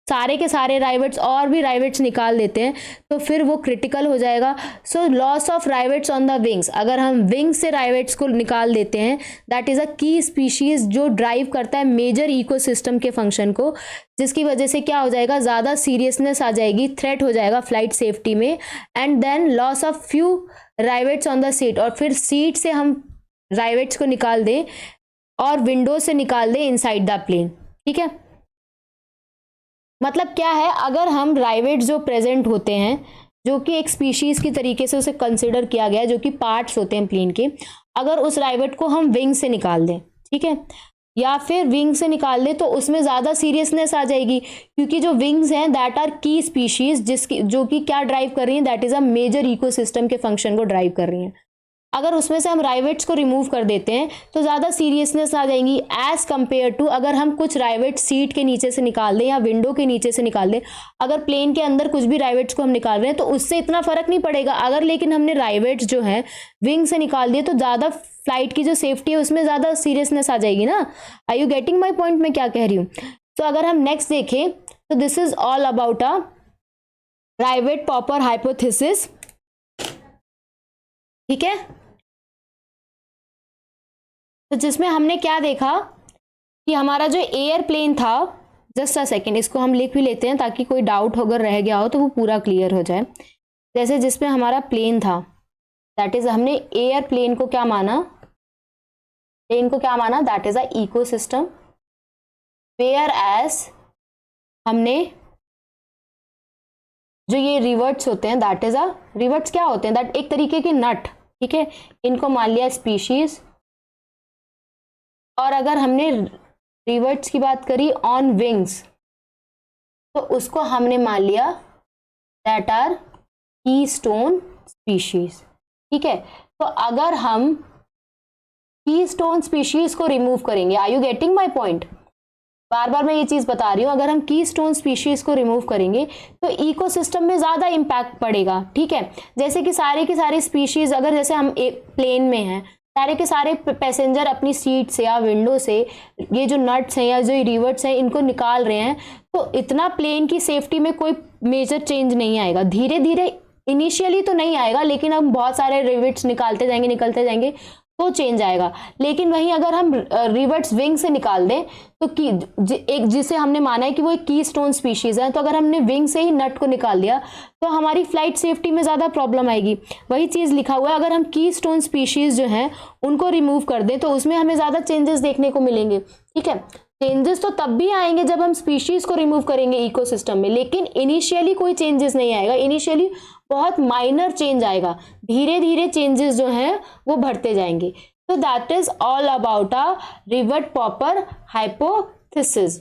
सारे के सारे राइवेट्स और भी राइवेट्स निकाल देते हैं तो फिर वो क्रिटिकल हो जाएगा। So loss of rivets on the wings, अगर हम विंग्स से राइवेट्स को निकाल देते हैं दैट इज़ अ की स्पीशीज जो ड्राइव करता है मेजर इकोसिस्टम के फंक्शन को, जिसकी वजह से क्या हो जाएगा? ज़्यादा सीरियसनेस आ जाएगी, थ्रेट हो जाएगा फ्लाइट सेफ्टी में। And then loss of few rivets on the seat, और फिर सीट से हम राइवेट्स को निकाल दें और विंडो से निकाल दें इनसाइड द प्लेन। ठीक है, मतलब क्या है, अगर हम राइवेट जो प्रेजेंट होते हैं जो कि एक स्पीशीज की तरीके से उसे कंसिडर किया गया जो कि पार्ट्स होते हैं प्लेन के, अगर उस राइवेट को हम विंग से निकाल दें, ठीक है, या फिर विंग से निकाल दें, तो उसमें ज़्यादा सीरियसनेस आ जाएगी, क्योंकि जो विंग्स हैं दैट आर की स्पीशीज जिसकी जो कि क्या ड्राइव कर रही हैं? That is a major ecosystem के फंक्शन को ड्राइव कर रही हैं। अगर उसमें से हम राइवेट्स को रिमूव कर देते हैं तो ज़्यादा सीरियसनेस आ जाएंगी एज कम्पेयर टू अगर हम कुछ राइवेट सीट के नीचे से निकाल दें या विंडो के नीचे से निकाल दें। अगर प्लेन के अंदर कुछ भी राइवेट्स को हम निकाल रहे हैं तो उससे इतना फर्क नहीं पड़ेगा। अगर लेकिन हमने राइवेट्स जो है विंग से निकाल दिए तो ज़्यादा फ्लाइट की जो सेफ्टी है उसमें ज़्यादा सीरियसनेस आ जाएगी ना। Are you getting my point मैं क्या कह रही हूँ? तो अगर हम नेक्स्ट देखें तो this is all about a rivet popper hypothesis. ठीक है, तो जिसमें हमने क्या देखा कि हमारा जो एयरप्लेन था, जस्ट अ सेकेंड इसको हम लिख भी लेते हैं ताकि कोई डाउट अगर रह गया हो तो वो पूरा क्लियर हो जाए। जैसे जिसमें हमारा प्लेन था, दैट इज हमने एयरप्लेन को क्या माना, प्लेन को क्या माना, that is a ecosystem, whereas हमने जो ये रिवर्ट्स होते हैं, दैट इज अ रिवर्ट्स क्या होते हैं, दैट एक तरीके के नट, ठीक है, इनको मान लिया स्पीशीज। और अगर हमने रिवर्ट्स की बात करी ऑन विंग्स तो उसको हमने मान लिया दैट आर कीस्टोन स्पीशीज। ठीक है, तो अगर हम कीस्टोन स्पीशीज को रिमूव करेंगे, are you getting my point? बार बार मैं ये चीज बता रही हूँ, अगर हम कीस्टोन स्पीशीज को रिमूव करेंगे तो इकोसिस्टम में ज्यादा इंपैक्ट पड़ेगा। ठीक है, जैसे कि सारे की सारी स्पीशीज, अगर जैसे हम एक प्लेन में हैं, सारे के सारे पैसेंजर अपनी सीट से या विंडो से ये जो नट्स हैं या जो रिवर्ट्स हैं इनको निकाल रहे हैं, तो इतना प्लेन की सेफ्टी में कोई मेजर चेंज नहीं आएगा। धीरे धीरे इनिशियली तो नहीं आएगा, लेकिन हम बहुत सारे रिवर्ट्स निकालते जाएंगे निकलते जाएंगे तो चेंज आएगा। लेकिन वहीं अगर हम रिवर्ट्स विंग से निकाल दें तो एक जिसे हमने माना है कि वो एक कीस्टोन स्पीशीज है, तो अगर हमने विंग से ही नट को निकाल दिया तो हमारी फ्लाइट सेफ्टी में ज़्यादा प्रॉब्लम आएगी। वही चीज़ लिखा हुआ है, अगर हम कीस्टोन स्पीशीज जो हैं उनको रिमूव कर दें तो उसमें हमें ज़्यादा चेंजेस देखने को मिलेंगे। ठीक है, चेंजेस तो तब भी आएंगे जब हम स्पीशीज को रिमूव करेंगे इकोसिस्टम में, लेकिन इनिशियली कोई चेंजेस नहीं आएगा। इनिशियली बहुत माइनर चेंज आएगा, धीरे धीरे चेंजेस जो हैं वो बढ़ते जाएंगे। तो that is all about a rivet popper hypothesis.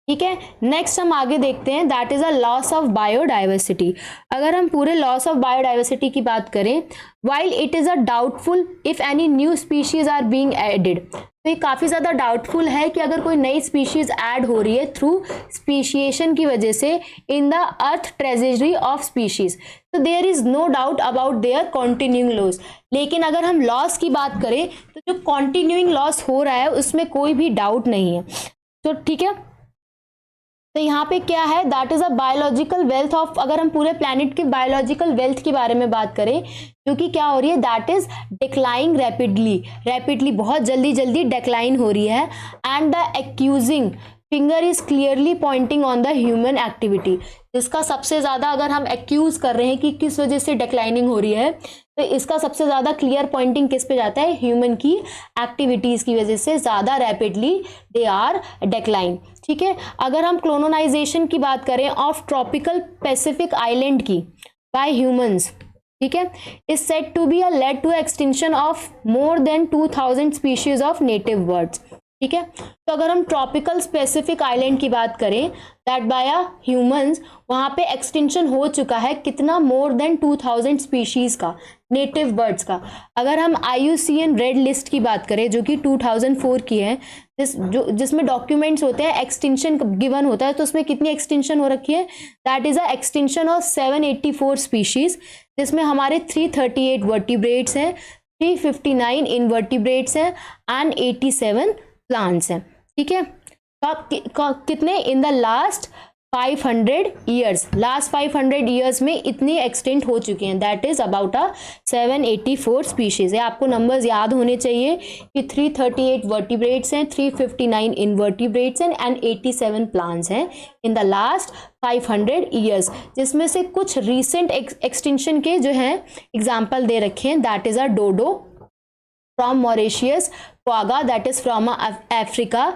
ठीक है, नेक्स्ट हम आगे देखते हैं, that is a loss of biodiversity. अगर हम पूरे लॉस ऑफ बायोडाइवर्सिटी की बात करें, while it is a doubtful if any new species are being added, तो ये काफ़ी ज़्यादा डाउटफुल है कि अगर कोई नई स्पीशीज ऐड हो रही है थ्रू स्पीशिएशन की वजह से in the earth treasury of species, तो there is no doubt about their continuing loss. लेकिन अगर हम लॉस की बात करें तो जो कॉन्टिन्यूइंग लॉस हो रहा है उसमें कोई भी डाउट नहीं है। तो ठीक है, तो यहाँ पे क्या है, that is a biological wealth of, अगर हम पूरे प्लैनेट के बायोलॉजिकल वेल्थ के बारे में बात करें, जो कि क्या हो रही है, दैट इज डिक्लाइन रैपिडली बहुत जल्दी जल्दी डिक्लाइन हो रही है। And the accusing finger is clearly pointing on the human activity, जिसका सबसे ज्यादा अगर हम एक्यूज कर रहे हैं कि किस वजह से डिक्लाइनिंग हो रही है, तो इसका सबसे ज्यादा क्लियर पॉइंटिंग किस पे जाता है, ह्यूमन की एक्टिविटीज की वजह से ज्यादा रैपिडली दे आर डिक्लाइन। ठीक है, अगर हम क्लोनोनाइजेशन की बात करें ऑफ ट्रॉपिकल पैसिफिक आइलैंड की बाय ह्यूमंस, ठीक है, is said to be a led to extinction of more than 2000 species of native birds. ठीक है, तो अगर हम ट्रॉपिकल स्पेसिफिक आइलैंड की बात करें, दैट बाय ह्यूमंस, वहां पे एक्सटिंक्शन हो चुका है कितना, मोर देन 2000 स्पीशीज का, नेटिव बर्ड्स का। अगर हम IUCN रेड लिस्ट की बात करें जो कि 2004 की है, जिसमें डॉक्यूमेंट्स होते हैं, एक्सटिंक्शन गिवन होता है, तो उसमें कितनी एक्सटिंक्शन हो रखी है, that is a extinction of 784 species, जिसमें हमारे 338 वर्टिब्रेट्स हैं, 359 इनवर्टिब्रेट्स हैं एंड 87 प्लांट्स हैं। ठीक है, कितने, in the last 500 years, last 500 years में इतनी एक्सटेंट हो चुकी हैं, that is about a 784 species है। आपको नंबर्स याद होने चाहिए कि 338 वर्टिब्रेट्स हैं, 359 इनवर्टिब्रेट्स हैं एंड 87 प्लांट्स हैं इन द लास्ट 500 ईयर्स, जिसमें से कुछ रीसेंट एक्सटिंक्शन के जो हैं एग्जाम्पल दे रखे हैं, that is a dodo from Mauritius, quagga that is from Africa,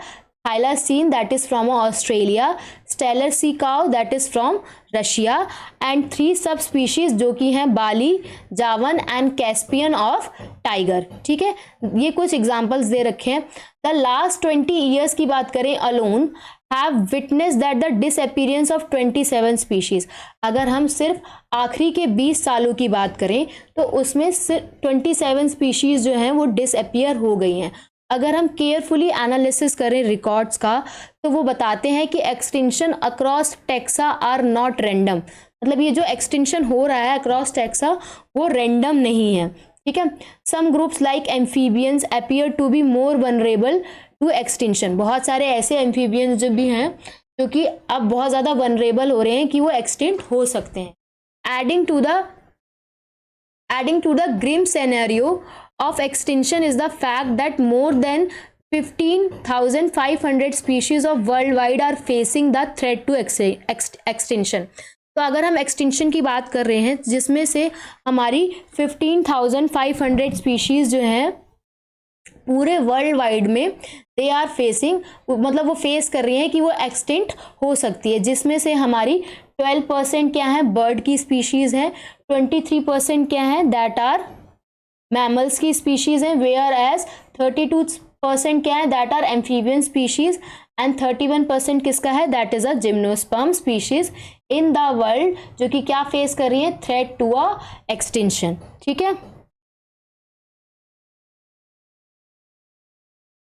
thylacine that is from Australia, Steller sea cow that is from Russia, and 3 सब स्पीशीज जो कि हैं बाली, जावन एंड कैस्पियन ऑफ टाइगर। ठीक है, ये कुछ एग्जांपल्स दे रखे हैं। द लास्ट 20 ईयर्स की बात करें alone have witness that the disappearance of 27 species. अगर हम सिर्फ आखिरी के 20 सालों की बात करें तो उसमें सिर्फ 27 स्पीशीज जो हैं वो डिसअपीयर हो गई हैं। अगर हम केयरफुली एनालिसिस करें रिकॉर्ड्स का तो वो बताते हैं कि extinction across taxa are not random, मतलब ये जो एक्सटिंक्शन हो रहा है अक्रॉस टेक्सा वो रैंडम नहीं है। ठीक है, some groups like amphibians appear to be more vulnerable to extinction. बहुत सारे ऐसे एम्फीबियंस जो भी हैं जो कि अब बहुत ज़्यादा वनरेबल हो रहे हैं कि वो एक्सटिंक्ट हो सकते हैं। Adding to the grim scenario of extinction is the fact that more than 15,500 species of worldwide are facing the threat to extinction। तो अगर हम एक्सटिंक्शन की बात कर रहे हैं जिसमें से हमारी 15,500 स्पीशीज जो हैं पूरे वर्ल्ड वाइड में दे आर फेसिंग, मतलब वो फेस कर रही हैं कि वो एक्सटिंक्ट हो सकती है, जिसमें से हमारी 12% क्या है बर्ड की स्पीशीज हैं, 23% क्या है दैट आर मैमल्स की स्पीशीज हैं, वेयर एज 32% क्या है that are amphibian species, and 31% किसका है that is a gymnosperm species in the world, जो कि क्या फेस कर रही है थ्रेट टू अ एक्सटिंक्शन। ठीक है,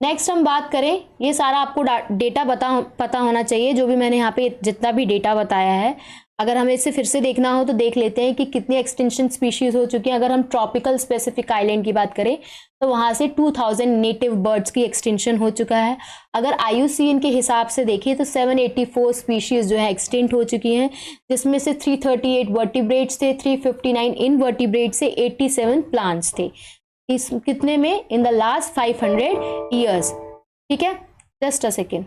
नेक्स्ट हम बात करें, ये सारा आपको डेटा पता होना चाहिए जो भी मैंने यहाँ पे जितना भी डेटा बताया है। अगर हमें इसे फिर से देखना हो तो देख लेते हैं कि कितनी एक्सटिंक्शन स्पीशीज हो चुकी हैं। अगर हम ट्रॉपिकल स्पेसिफिक आइलैंड की बात करें तो वहाँ से 2000 नेटिव बर्ड्स की एक्सटिंक्शन हो चुका है। अगर IUCN के हिसाब से देखिए तो 784 स्पीशीज जो है एक्सटिंक्ट हो चुकी हैं, जिसमें से 338 वर्टिब्रेट्स थे, 359 इनवर्टिब्रेट्स थे, 87 प्लांट्स थे। इस कितने में इन द लास्ट 500 ईयर्स। ठीक है, जस्ट अ सेकेंड।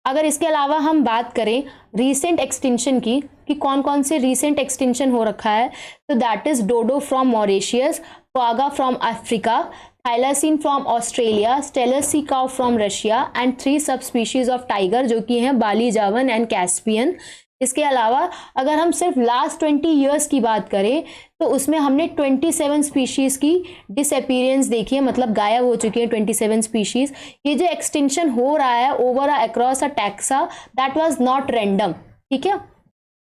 अगर इसके अलावा हम बात करें रीसेंट एक्सटिंक्शन की कि कौन कौन से रीसेंट एक्सटिंक्शन हो रखा है, तो that is dodo from Mauritius, quagga from Africa, thylacine from Australia, Steller sea cow from Russia, and 3 सब स्पीशीज ऑफ टाइगर जो कि हैं बाली, जावन एंड कैस्पियन। इसके अलावा अगर हम सिर्फ लास्ट 20 ईयर्स की बात करें तो उसमें हमने 27 स्पीशीज की डिसअपीयरेंस देखी है, मतलब गायब हो चुकी है 27 स्पीशीज। ये जो एक्सटिंक्शन हो रहा है over across a taxa that was not random. ठीक है,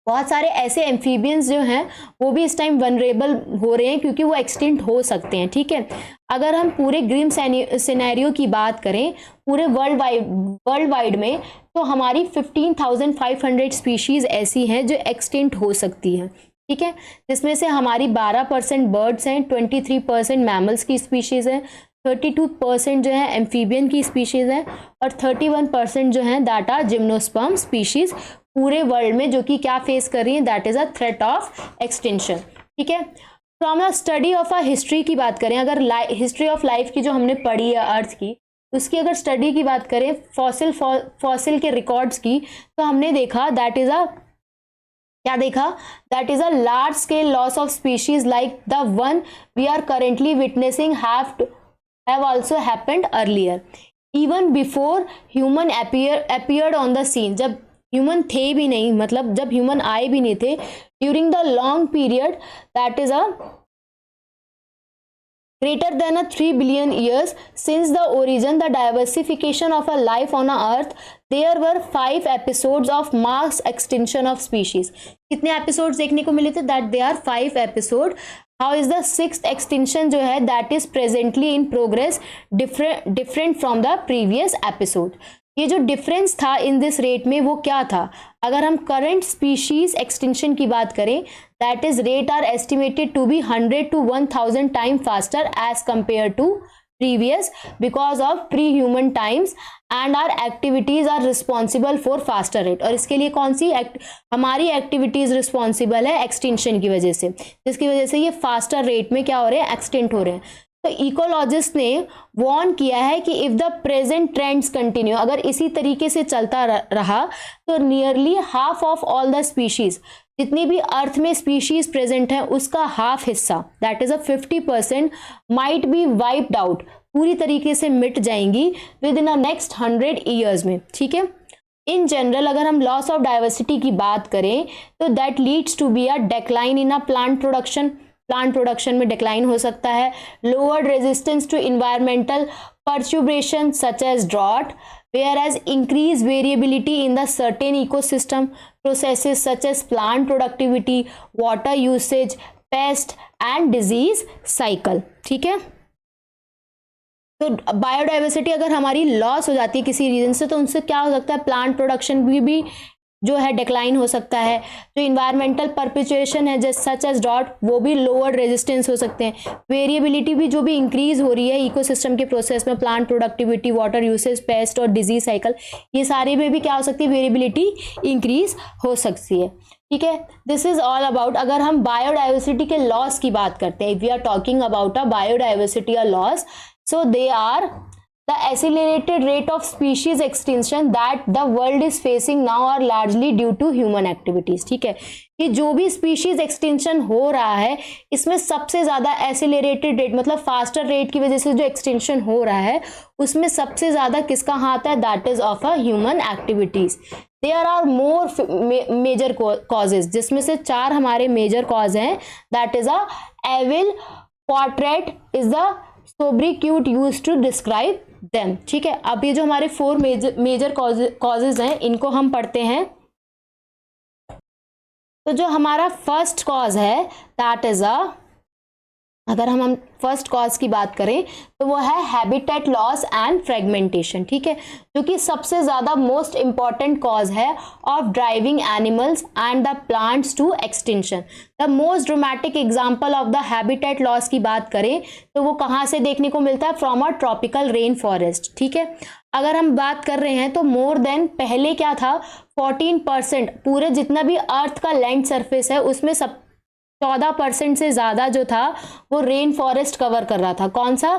बहुत सारे ऐसे एम्फीबियंस जो हैं वो भी इस टाइम वनरेबल हो रहे हैं क्योंकि वो एक्सटिंक्ट हो सकते हैं। ठीक है, अगर हम पूरे ग्रीम सिनेरियो की बात करें पूरे वर्ल्ड वाइड में तो हमारी 15,500 स्पीशीज ऐसी हैं जो एक्सटिंक्ट हो सकती हैं। ठीक है, जिसमें से हमारी 12% बर्ड्स हैं, 23% मैमल्स की स्पीशीज हैं, 32% जो है एम्फीबियन की स्पीशीज हैं, और 31% जो है दैट आर जिम्नोस्पर्म स्पीशीज पूरे वर्ल्ड में जो कि क्या फेस कर रही है that is a threat of extinction. ठीक है, from a study of a history की बात करें, अगर हिस्ट्री ऑफ लाइफ की जो हमने पढ़ी है अर्थ की, उसकी अगर स्टडी की बात करें फॉसिल के रिकॉर्ड्स की, तो हमने देखा दैट इज अ क्या देखा that is a large scale loss of species like the one we are currently witnessing have also happened earlier even before human appeared on the scene. जब human थे भी नहीं, मतलब जब ह्यूमन आए भी नहीं थे, during the long period that is a greater than a 3 billion years since the origin, the diversification of a life on a earth, there were 5 episodes of mass extinction of species। कितने episodes देखने को मिले थे that there are 5 episode। how is the 6th extinction जो है that is presently in progress different from the previous episode। ये जो difference था इन दिस रेट में वो क्या था? अगर हम करंट स्पीशीज एक्सटिंक्शन की बात करें that is rate are estimated to be 100 to 1000 time faster as compared to previous because of pre human times and our activities are responsible for faster rate. और इसके लिए कौन सी हमारी एक्टिविटीज रिस्पॉन्सिबल है extinction की वजह से, जिसकी वजह से ये फास्टर रेट में क्या हो रहे हैं एक्सटिंक्ट हो रहे हैं। तो इकोलॉजिस्ट ने वार्न किया है कि if the present trends continue, अगर इसी तरीके से चलता रहा तो nearly half of all the species, जितनी भी अर्थ में स्पीशीज प्रेजेंट है उसका हाफ हिस्सा that is a 50% might be wiped out पूरी तरीके से मिट जाएंगी विद इन नेक्स्ट 100 ईयर्स में, ठीक है। इन जनरल अगर हम लॉस ऑफ डाइवर्सिटी की बात करें तो that leads to be a decline in a plant production में डिक्लाइन हो सकता है, lowered resistance to environmental perturbation such as drought, whereas increased variability in the certain ecosystem processes such as plant productivity, water usage, pest and disease cycle, ठीक है। तो biodiversity अगर हमारी loss हो जाती है किसी रीजन से तो उनसे क्या हो सकता है, प्लांट प्रोडक्शन भी जो है डिक्लाइन हो सकता है, जो इन्वायरमेंटल परपिचुएशन है जैसे सच एज डॉट वो भी लोअर रेजिस्टेंस हो सकते हैं, वेरिएबिलिटी भी जो भी इंक्रीज हो रही है इकोसिस्टम के प्रोसेस में, plant productivity, water usage, paste और डिजीज साइकिल, ये सारे में भी क्या हो सकती है, वेरिएबिलिटी इंक्रीज हो सकती है, ठीक है। दिस इज ऑल अबाउट, अगर हम बायोडाइवर्सिटी के लॉस की बात करते हैं, we are talking about a biodiversity loss, so they are the accelerated rate of species extinction that the world is facing now are largely due to human activities, ठीक है। कि जो भी species extinction हो रहा है इसमें सबसे ज़्यादा accelerated rate मतलब faster rate की वजह से जो extinction हो रहा है उसमें सबसे ज़्यादा किसका हाथ है, that is of a human activities. There are more major causes, जिसमें से 4 हमारे major cause हैं, that is a evil portrait is the sobriquet used to describe them, ठीक है। अब ये जो हमारे 4 मेजर कॉजेज हैं इनको हम पढ़ते हैं। तो जो हमारा फर्स्ट कॉज है दैट इज अगर हम फर्स्ट कॉज की बात करें तो वो है हैबिटेट लॉस एंड फ्रेगमेंटेशन, ठीक है, जो कि सबसे ज़्यादा मोस्ट इंपॉर्टेंट कॉज है of driving animals and the plants to extinction. The most dramatic example of the habitat loss की बात करें तो वो कहाँ से देखने को मिलता है, from a tropical rain forest, ठीक है। अगर हम बात कर रहे हैं तो मोर देन पहले क्या था 14% पूरे जितना भी अर्थ का लैंड सरफेस है उसमें 14% से ज़्यादा जो था वो रेन फॉरेस्ट कवर कर रहा था। कौन सा,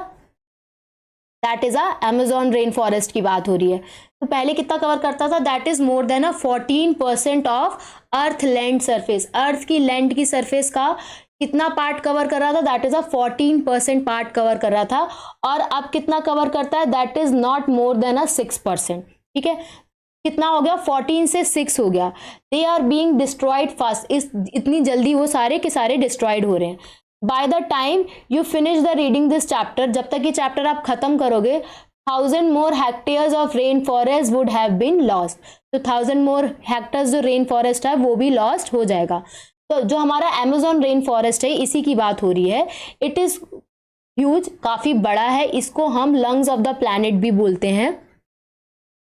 that is Amazon rain forest की बात हो रही है। तो पहले कितना कवर करता था, that is more than 14% of earth land surface, earth की लैंड की सरफेस का कितना पार्ट कवर कर रहा था, दैट इज 14% पार्ट कवर कर रहा था। और अब कितना कवर करता है, that is not more than 6%, ठीक है। कितना हो गया, 14 से 6 हो गया। They are being destroyed fast, इतनी जल्दी वो सारे के सारे डिस्ट्रॉयड हो रहे हैं। By the time you finish the reading this chapter, जब तक ये चैप्टर आप खत्म करोगे 1000 more hectares of rain forest would have been lost. तो 1000 मोर हेक्टर्स जो रेन फॉरेस्ट है वो भी लॉस्ट हो जाएगा। तो जो हमारा अमेज़न रेन फॉरेस्ट है इसी की बात हो रही है। इट इज ह्यूज, काफी बड़ा है, इसको हम लंग्स ऑफ द प्लैनेट भी बोलते हैं,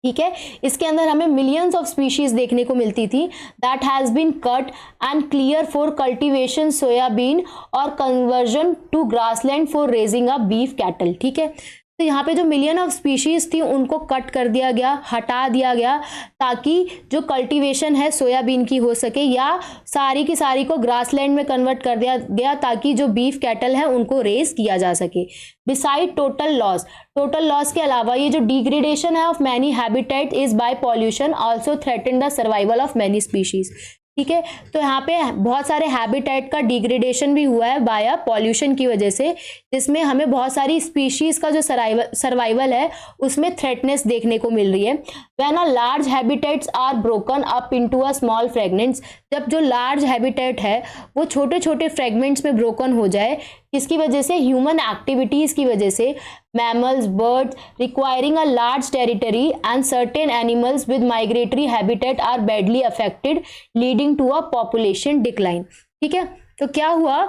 ठीक है। इसके अंदर हमें मिलियंस ऑफ स्पीशीज देखने को मिलती थी that has been cut and clear for cultivation soybean और conversion to grassland for raising a beef cattle, ठीक है। तो यहाँ पे जो मिलियन ऑफ स्पीशीज थी उनको कट कर दिया गया, हटा दिया गया, ताकि जो कल्टीवेशन है सोयाबीन की हो सके, या सारी की सारी को ग्रासलैंड में कन्वर्ट कर दिया गया ताकि जो बीफ कैटल है उनको रेज किया जा सके। बिसाइड टोटल लॉस के अलावा ये जो डिग्रेडेशन है of many habitat is by pollution also threaten the survival of many species, ठीक है। तो यहाँ पे बहुत सारे हैबिटेट का डिग्रेडेशन भी हुआ है बाय पॉल्यूशन की वजह से, जिसमें हमें बहुत सारी स्पीशीज का जो सर्वाइवल है उसमें थ्रेटनेस देखने को मिल रही है। When a large habitats are broken up into a small fragments, जब जो लार्ज हैबिटेट है वो छोटे छोटे फ्रेगमेंट्स में ब्रोकन हो जाए, किसकी वजह से, ह्यूमन एक्टिविटीज़ की वजह से, mammals, birds requiring a large territory and certain animals with migratory habitat are badly affected leading to a population decline, ठीक है। तो क्या हुआ,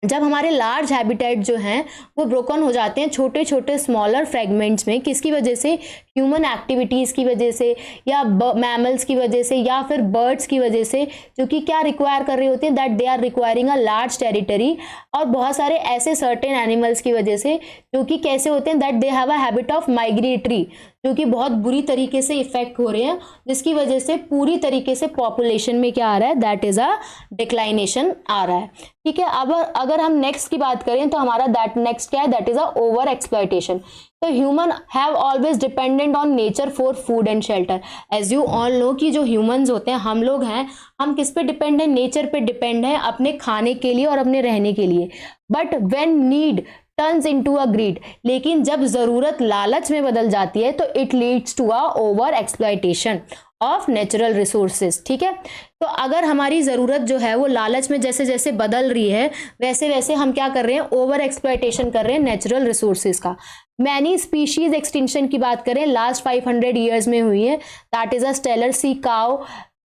जब हमारे लार्ज हैबिटेट जो हैं वो ब्रोकन हो जाते हैं छोटे छोटे स्मॉलर फ्रेगमेंट्स में, किसकी वजह से, ह्यूमन एक्टिविटीज़ की वजह से, या मैमल्स की वजह से, या फिर बर्ड्स की वजह से, जो कि क्या रिक्वायर कर रही होती हैं, that they are requiring a large territory, और बहुत सारे ऐसे सर्टेन एनिमल्स की वजह से जो कि कैसे होते हैं, that they have a habit of migratory, जो कि बहुत बुरी तरीके से इफेक्ट हो रहे हैं, जिसकी वजह से पूरी तरीके से पॉपुलेशन में क्या आ रहा है, दैट इज अ डिक्लाइनेशन आ रहा है, ठीक है। अब अगर हम नेक्स्ट की बात करें तो हमारा दैट नेक्स्ट क्या है, that is a over exploitation. तो human have always dependent on nature for food and shelter. As you all know कि जो ह्यूमंस होते हैं, हम लोग हैं, हम किस पे डिपेंड हैं, नेचर पे डिपेंड हैं अपने खाने के लिए और अपने रहने के लिए। But when need turns into a greed, लेकिन जब जरूरत लालच में बदल जाती है तो it leads to a over exploitation of natural resources. ठीक है, तो अगर हमारी ज़रूरत जो है वो लालच में जैसे जैसे बदल रही है वैसे वैसे हम क्या कर रहे हैं, ओवर एक्सप्लॉयटेशन कर रहे हैं नेचुरल रिसोर्सेज का। मैनी स्पीशीज एक्सटिंक्शन की बात करें लास्ट 500 ईयर्स में हुई है, that is a Steller sea cow,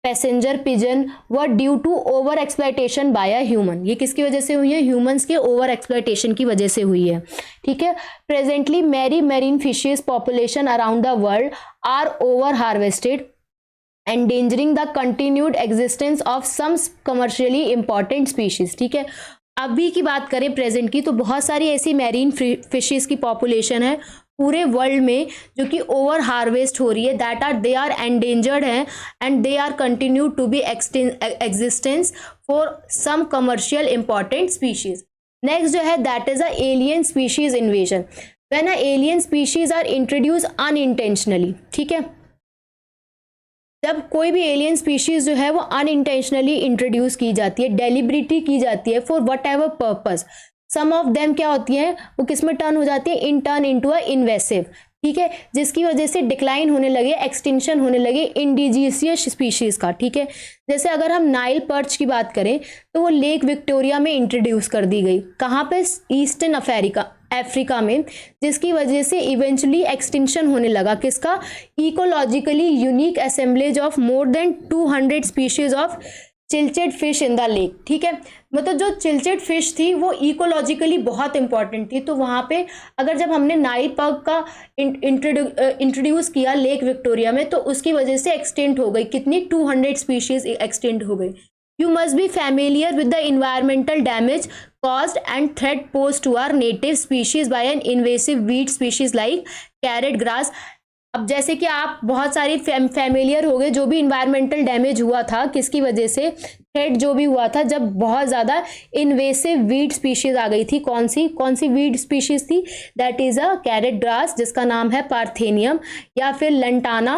passenger pigeon were due to over exploitation by a human. ये किसकी वजह से हुई है, ह्यूमंस के ओवर एक्सप्लॉयटेशन की वजह से हुई है। ठीक है, presently marry marine fishes population around the world are over harvested endangering the continued existence of some commercially important species. ठीक है, अभी की बात करें प्रेजेंट की, तो बहुत सारी ऐसी मैरीन फिशेस की पॉपुलेशन है पूरे वर्ल्ड में जो कि ओवर हार्वेस्ट हो रही है, that are they are endangered हैं and they are continue to be existence for some commercial important species. Next जो है that is a alien species invasion, when a alien species are introduce unintentionally. ठीक है, जब कोई भी alien species जो है वो अनइंटेंशनली इंट्रोड्यूस की जाती है, डेलिबरेटली की जाती है for whatever purpose, some of them क्या होती हैं वो किस में टर्न हो जाती है, in turn into a invasive. ठीक है, जिसकी वजह से डिक्लाइन होने लगे, एक्सटिंक्शन होने लगे इंडिजीनियस स्पीशीज का। ठीक है, जैसे अगर हम नाइल पर्च की बात करें तो वो लेक विक्टोरिया में इंट्रोड्यूस कर दी गई, कहाँ पे, ईस्टर्न अफ्रीका में, जिसकी वजह से इवेंचुअली एक्सटिंक्शन होने लगा किसका, ecologically unique assemblage of more than 200 species of cichlid fish in the lake. ठीक है, मतलब जो चिल्चेड फिश थी वो इकोलॉजिकली बहुत इंपॉर्टेंट थी, तो वहाँ पे अगर जब हमने नाइल पर्क का इंट्रोड्यूस किया लेक विक्टोरिया में तो उसकी वजह से एक्सटेंट हो गई, कितनी, 200 स्पीशीज एक्सटेंट हो गई। You must be familiar with the environmental damage caused and threat posed to our native species by an invasive weed species like carrot grass। अब जैसे कि आप बहुत सारी फैमिलियर हो गए, जो भी इन्वायरमेंटल डैमेज हुआ था किसकी वजह से, थ्रेट जो भी हुआ था जब बहुत ज़्यादा इन्वेसिव वीड स्पीशीज आ गई थी। कौन सी वीड स्पीशीज थी, that is a carrot grass जिसका नाम है पार्थेनियम, या फिर लंटाना,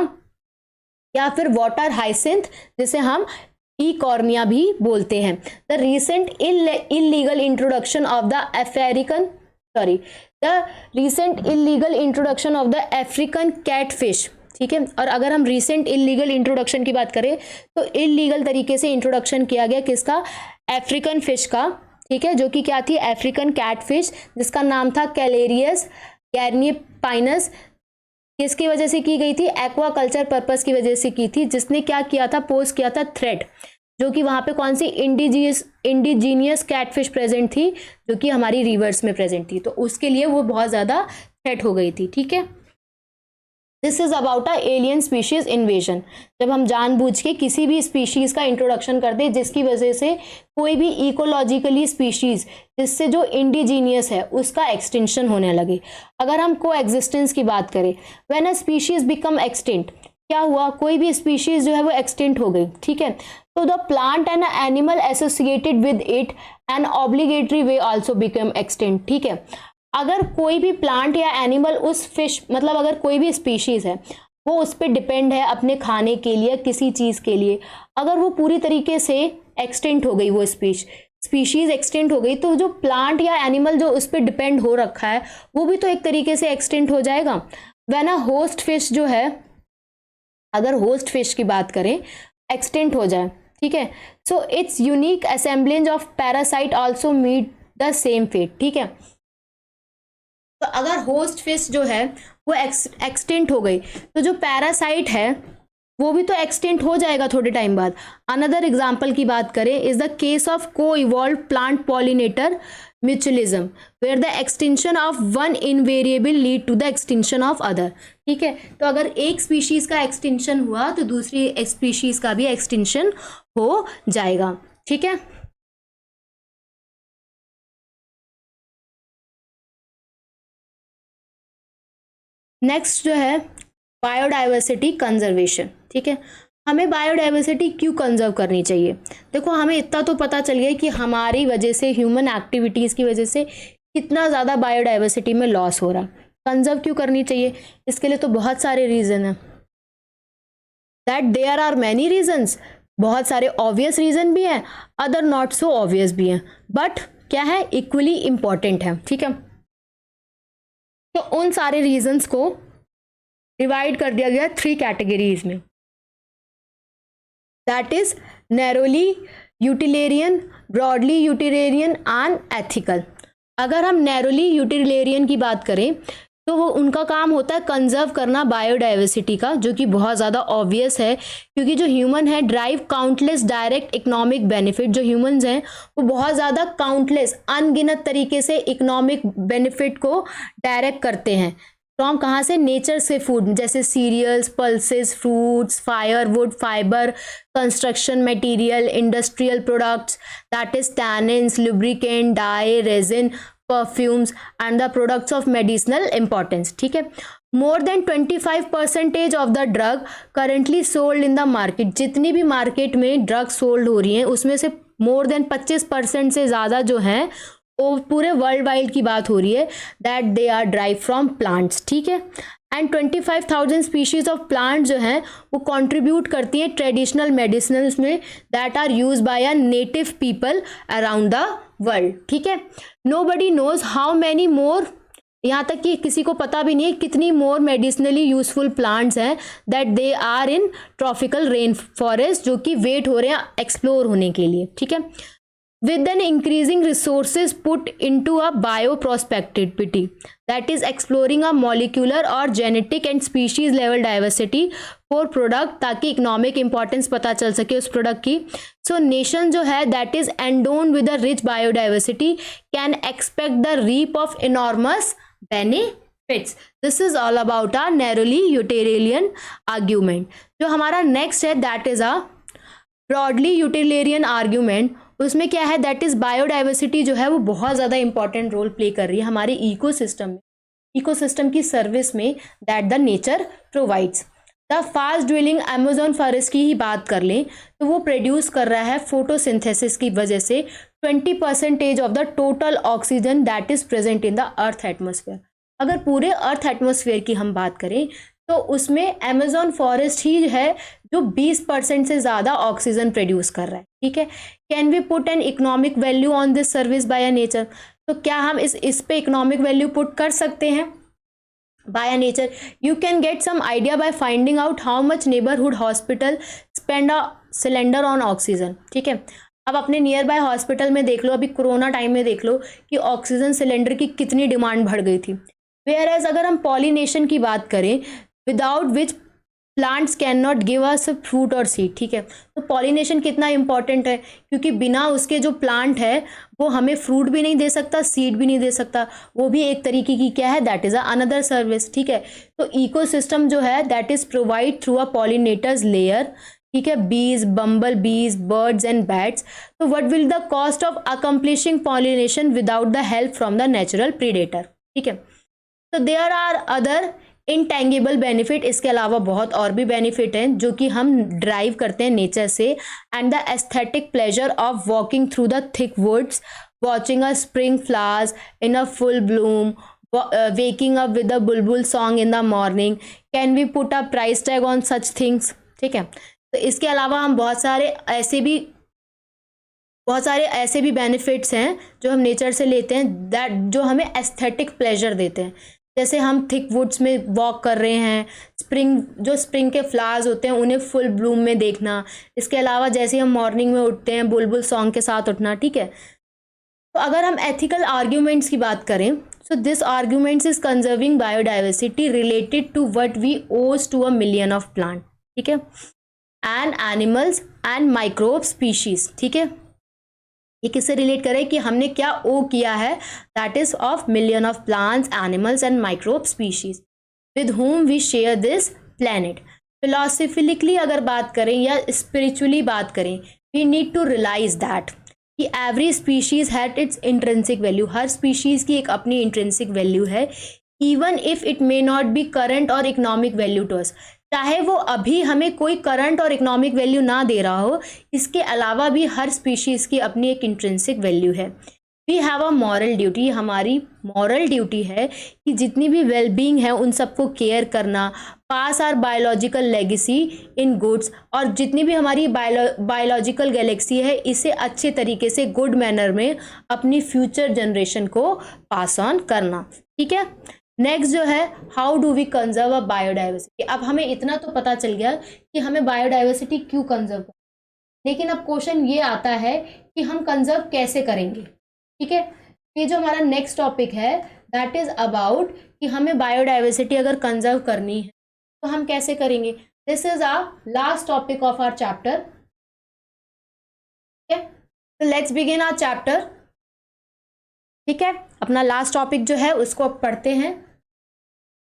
या फिर वाटर हाइसिंथ जिसे हम कॉर्निया भी बोलते हैं। The recent illegal introduction of the African catfish. ठीक है, और अगर हम रिसेंट इलीगल इंट्रोडक्शन की बात करें तो इलीगल तरीके से इंट्रोडक्शन किया गया किसका, अफ्रीकन फिश का। ठीक है, जो कि क्या थी, अफ्रीकन कैटफिश जिसका नाम था कैलेरियस गैरनीपाइनस। किसकी वजह से की गई थी, एक्वाकल्चर पर्पस की वजह से की थी, जिसने क्या किया था, पोज किया था थ्रेट, जो कि वहां पे कौन सी इंडिजीनियस कैटफिश प्रेजेंट थी जो कि हमारी रिवर्स में प्रेजेंट थी, तो उसके लिए वो बहुत ज्यादा थ्रेट हो गई थी। ठीक है, this is about a alien species invasion, जब हम जानबूझ के किसी भी स्पीशीज का इंट्रोडक्शन कर दे जिसकी वजह से कोई भी इकोलॉजिकली स्पीशीज जिससे जो इंडिजीनियस है उसका एक्सटिंक्शन होने लगे। अगर हम को एग्जिस्टेंस की बात करें, when a species become extinct, क्या हुआ, कोई भी स्पीशीज जो है वो एक्सटिंक्ट हो गई। ठीक है, तो the plant and animal associated with it an obligatory way also become extinct. ठीक है, अगर कोई भी प्लांट या एनिमल उस फिश, मतलब अगर कोई भी स्पीशीज है वो उस पर डिपेंड है अपने खाने के लिए, किसी चीज़ के लिए, अगर वो पूरी तरीके से एक्सटेंट हो गई, वो स्पीशीज एक्सटेंट हो गई, तो जो प्लांट या एनिमल जो उस पर डिपेंड हो रखा है वो भी तो एक तरीके से एक्सटेंट हो जाएगा। व्हेन अ होस्ट फिश जो है, अगर होस्ट फिश की बात करें, एक्सटेंट हो जाए, ठीक है, so it's unique assemblage of parasite also meet the same fate. ठीक है, तो अगर होस्ट फिश जो है वो एक्सटेंट हो गई तो जो पैरासाइट है वो भी तो एक्सटेंट हो जाएगा थोड़े टाइम बाद। अनदर एग्जांपल की बात करें is the case of coevolved plant pollinator mutualism where the extension of one invariable lead to the extension of other. ठीक है, तो अगर एक स्पीशीज का एक्सटेंशन हुआ तो दूसरी स्पीशीज का भी एक्सटेंशन हो जाएगा। ठीक है, नेक्स्ट जो है बायोडाइवर्सिटी कंजर्वेशन। ठीक है, हमें बायोडाइवर्सिटी क्यों कंजर्व करनी चाहिए। देखो, हमें इतना तो पता चल गया कि हमारी वजह से, ह्यूमन एक्टिविटीज़ की वजह से कितना ज़्यादा बायोडाइवर्सिटी में लॉस हो रहा। कंजर्व क्यों करनी चाहिए, इसके लिए तो बहुत सारे रीज़न हैं, that there are many reasons. बहुत सारे ऑब्वियस रीज़न भी हैं, अदर नॉट सो ऑब्वियस भी हैं, बट क्या है, इक्वली इम्पॉर्टेंट है। ठीक है, तो उन सारे रीजंस को डिवाइड कर दिया गया 3 कैटेगरीज में, that is narrowly utilitarian, broadly utilitarian and ethical. अगर हम नैरोली यूटिलेरियन की बात करें तो वो उनका काम होता है कंजर्व करना बायोडाइवर्सिटी का, जो कि बहुत ज़्यादा ऑब्वियस है क्योंकि जो ह्यूमन है drive countless direct economic benefit. जो ह्यूमंस हैं वो बहुत ज़्यादा काउंटलेस अनगिनत तरीके से इकोनॉमिक बेनिफिट को डायरेक्ट करते हैं फ्रॉम कहाँ से, नेचर से, फूड जैसे cereals, pulses, fruits, firewood, fibre, construction material, industrial products that is tannins, lubricant, dye, resin, perfumes and the products of medicinal importance. ठीक है, more than 25% of the drug currently sold in the market. जितनी भी market में drug sold हो रही हैं उसमें से मोर देन 25% से ज़्यादा जो हैं वो पूरे वर्ल्ड वाइड की बात हो रही है, that they are drive from plants. ठीक है, एंड 25,000 स्पीशीज ऑफ प्लांट जो हैं वो कंट्रीब्यूट करती हैं ट्रेडिशनल मेडिसिनल्स में that are use by a native people around the world. ठीक है, nobody knows how many more, यहाँ तक कि किसी को पता भी नहीं है कितनी मोर मेडिसिनली यूजफुल प्लांट्स हैं that they are in tropical rain forest, जो कि वेट हो रहे हैं एक्सप्लोर होने के लिए। ठीक है, with an increasing resources put into a bioprospectivity, that is exploring a molecular or genetic and species level diversity for product, ताकि economic importance पता चल सके उस product की। So nation जो है that is endowed with a rich biodiversity can expect the reap of enormous benefits. This is all about our narrowly utilitarian argument. जो हमारा next है that is a broadly utilitarian argument। उसमें क्या है, that is biodiversity जो है वो बहुत ज़्यादा इंपॉर्टेंट रोल प्ले कर रही है हमारे इकोसिस्टम में, इकोसिस्टम की सर्विस में that the nature provides. The fast dwelling Amazon forest की ही बात कर लें तो वो प्रोड्यूस कर रहा है फोटोसिंथेसिस की वजह से 20% of the total oxygen that is present in the earth atmosphere. अगर पूरे अर्थ एटमोसफेयर की हम बात करें तो उसमें अमेजोन फॉरेस्ट ही है जो 20% से ज़्यादा ऑक्सीजन प्रोड्यूस कर रहा है। ठीक है, can we put an economic value on this service by nature, तो क्या हम इस पे इकोनॉमिक वैल्यू पुट कर सकते हैं by nature? You can get some idea by finding out how much neighbourhood hospital spend a cylinder on oxygen. ठीक है, अब अपने नियर बाय हॉस्पिटल में देख लो, अभी कोरोना टाइम में देख लो कि ऑक्सीजन सिलेंडर की कितनी डिमांड बढ़ गई थी। वेयर एज अगर हम पॉलिनेशन की बात करें, without which plants can not give us fruit और सीड। ठीक है, तो पॉलिनेशन कितना इंपॉर्टेंट है क्योंकि बिना उसके जो प्लांट है वो हमें फ्रूट भी नहीं दे सकता, सीड भी नहीं दे सकता, वो भी एक तरीके की क्या है, दैट इज अनदर सर्विस। ठीक है, तो इकोसिस्टम जो है that is provide through a pollinators layer. ठीक है, बीज, बम्बल बीज, बर्ड्स एंड बैट्स। तो what will the cost of accomplishing pollination without the help from the natural predator. ठीक है, तो देयर आर अदर इनटेंगिबल बेनिफिट, इसके अलावा बहुत और भी बेनिफिट हैं जो कि हम ड्राइव करते हैं नेचर से। And the aesthetic pleasure of walking through the thick woods, watching a spring flowers in a full bloom, waking up with a bulbul song in the morning, can we put a price tag on such things? ठीक है, तो इसके अलावा हम बहुत सारे ऐसे भी बेनिफिट्स हैं जो हम नेचर से लेते हैं दैट जो हमें एस्थेटिक प्लेजर देते हैं। जैसे हम थिक वुड्स में वॉक कर रहे हैं, स्प्रिंग के फ्लावर्स होते हैं उन्हें फुल ब्लूम में देखना। इसके अलावा जैसे हम मॉर्निंग में उठते हैं बुलबुल सॉन्ग के साथ उठना। ठीक है, तो अगर हम एथिकल आर्ग्यूमेंट्स की बात करें, so this arguments is conserving biodiversity related to what we owe to a million of plant. ठीक है, and animals and microbe species. ठीक है, ये किससे रिलेट करें कि हमने क्या ओ किया है, that is of million of plants, animals and microbe species with whom we share this planet. Philosophically अगर बात करें या स्पिरिचुअली बात करें, we need to realize that कि every species had its intrinsic value. हर स्पीशीज की एक अपनी इंट्रिंसिक वैल्यू है, even if it may not be current और इकोनॉमिक वैल्यू टू अस। चाहे वो अभी हमें कोई करंट और इकोनॉमिक वैल्यू ना दे रहा हो, इसके अलावा भी हर स्पीशीज़ की अपनी एक इंट्रिंसिक वैल्यू है। We have a moral duty, हमारी मॉरल ड्यूटी है कि जितनी भी वेलबींग है उन सबको केयर करना, pass our biological legacy in goods, और जितनी भी हमारी बायोलॉजिकल गैलेक्सी है इसे अच्छे तरीके से गुड मैनर में अपनी फ्यूचर जनरेशन को पास ऑन करना। ठीक है, नेक्स्ट जो है, how do we conserve a biodiversity. अब हमें इतना तो पता चल गया कि हमें बायोडाइवर्सिटी क्यों कंजर्व करना, लेकिन अब क्वेश्चन ये आता है कि हम कंजर्व कैसे करेंगे। ठीक है, ये जो हमारा नेक्स्ट टॉपिक है दैट इज अबाउट कि हमें बायोडाइवर्सिटी अगर कंजर्व करनी है तो हम कैसे करेंगे। This is our last topic of our chapter. ठीक है, तो लेट्स बिगिन आवर चैप्टर। ठीक है, अपना लास्ट टॉपिक जो है उसको अब पढ़ते हैं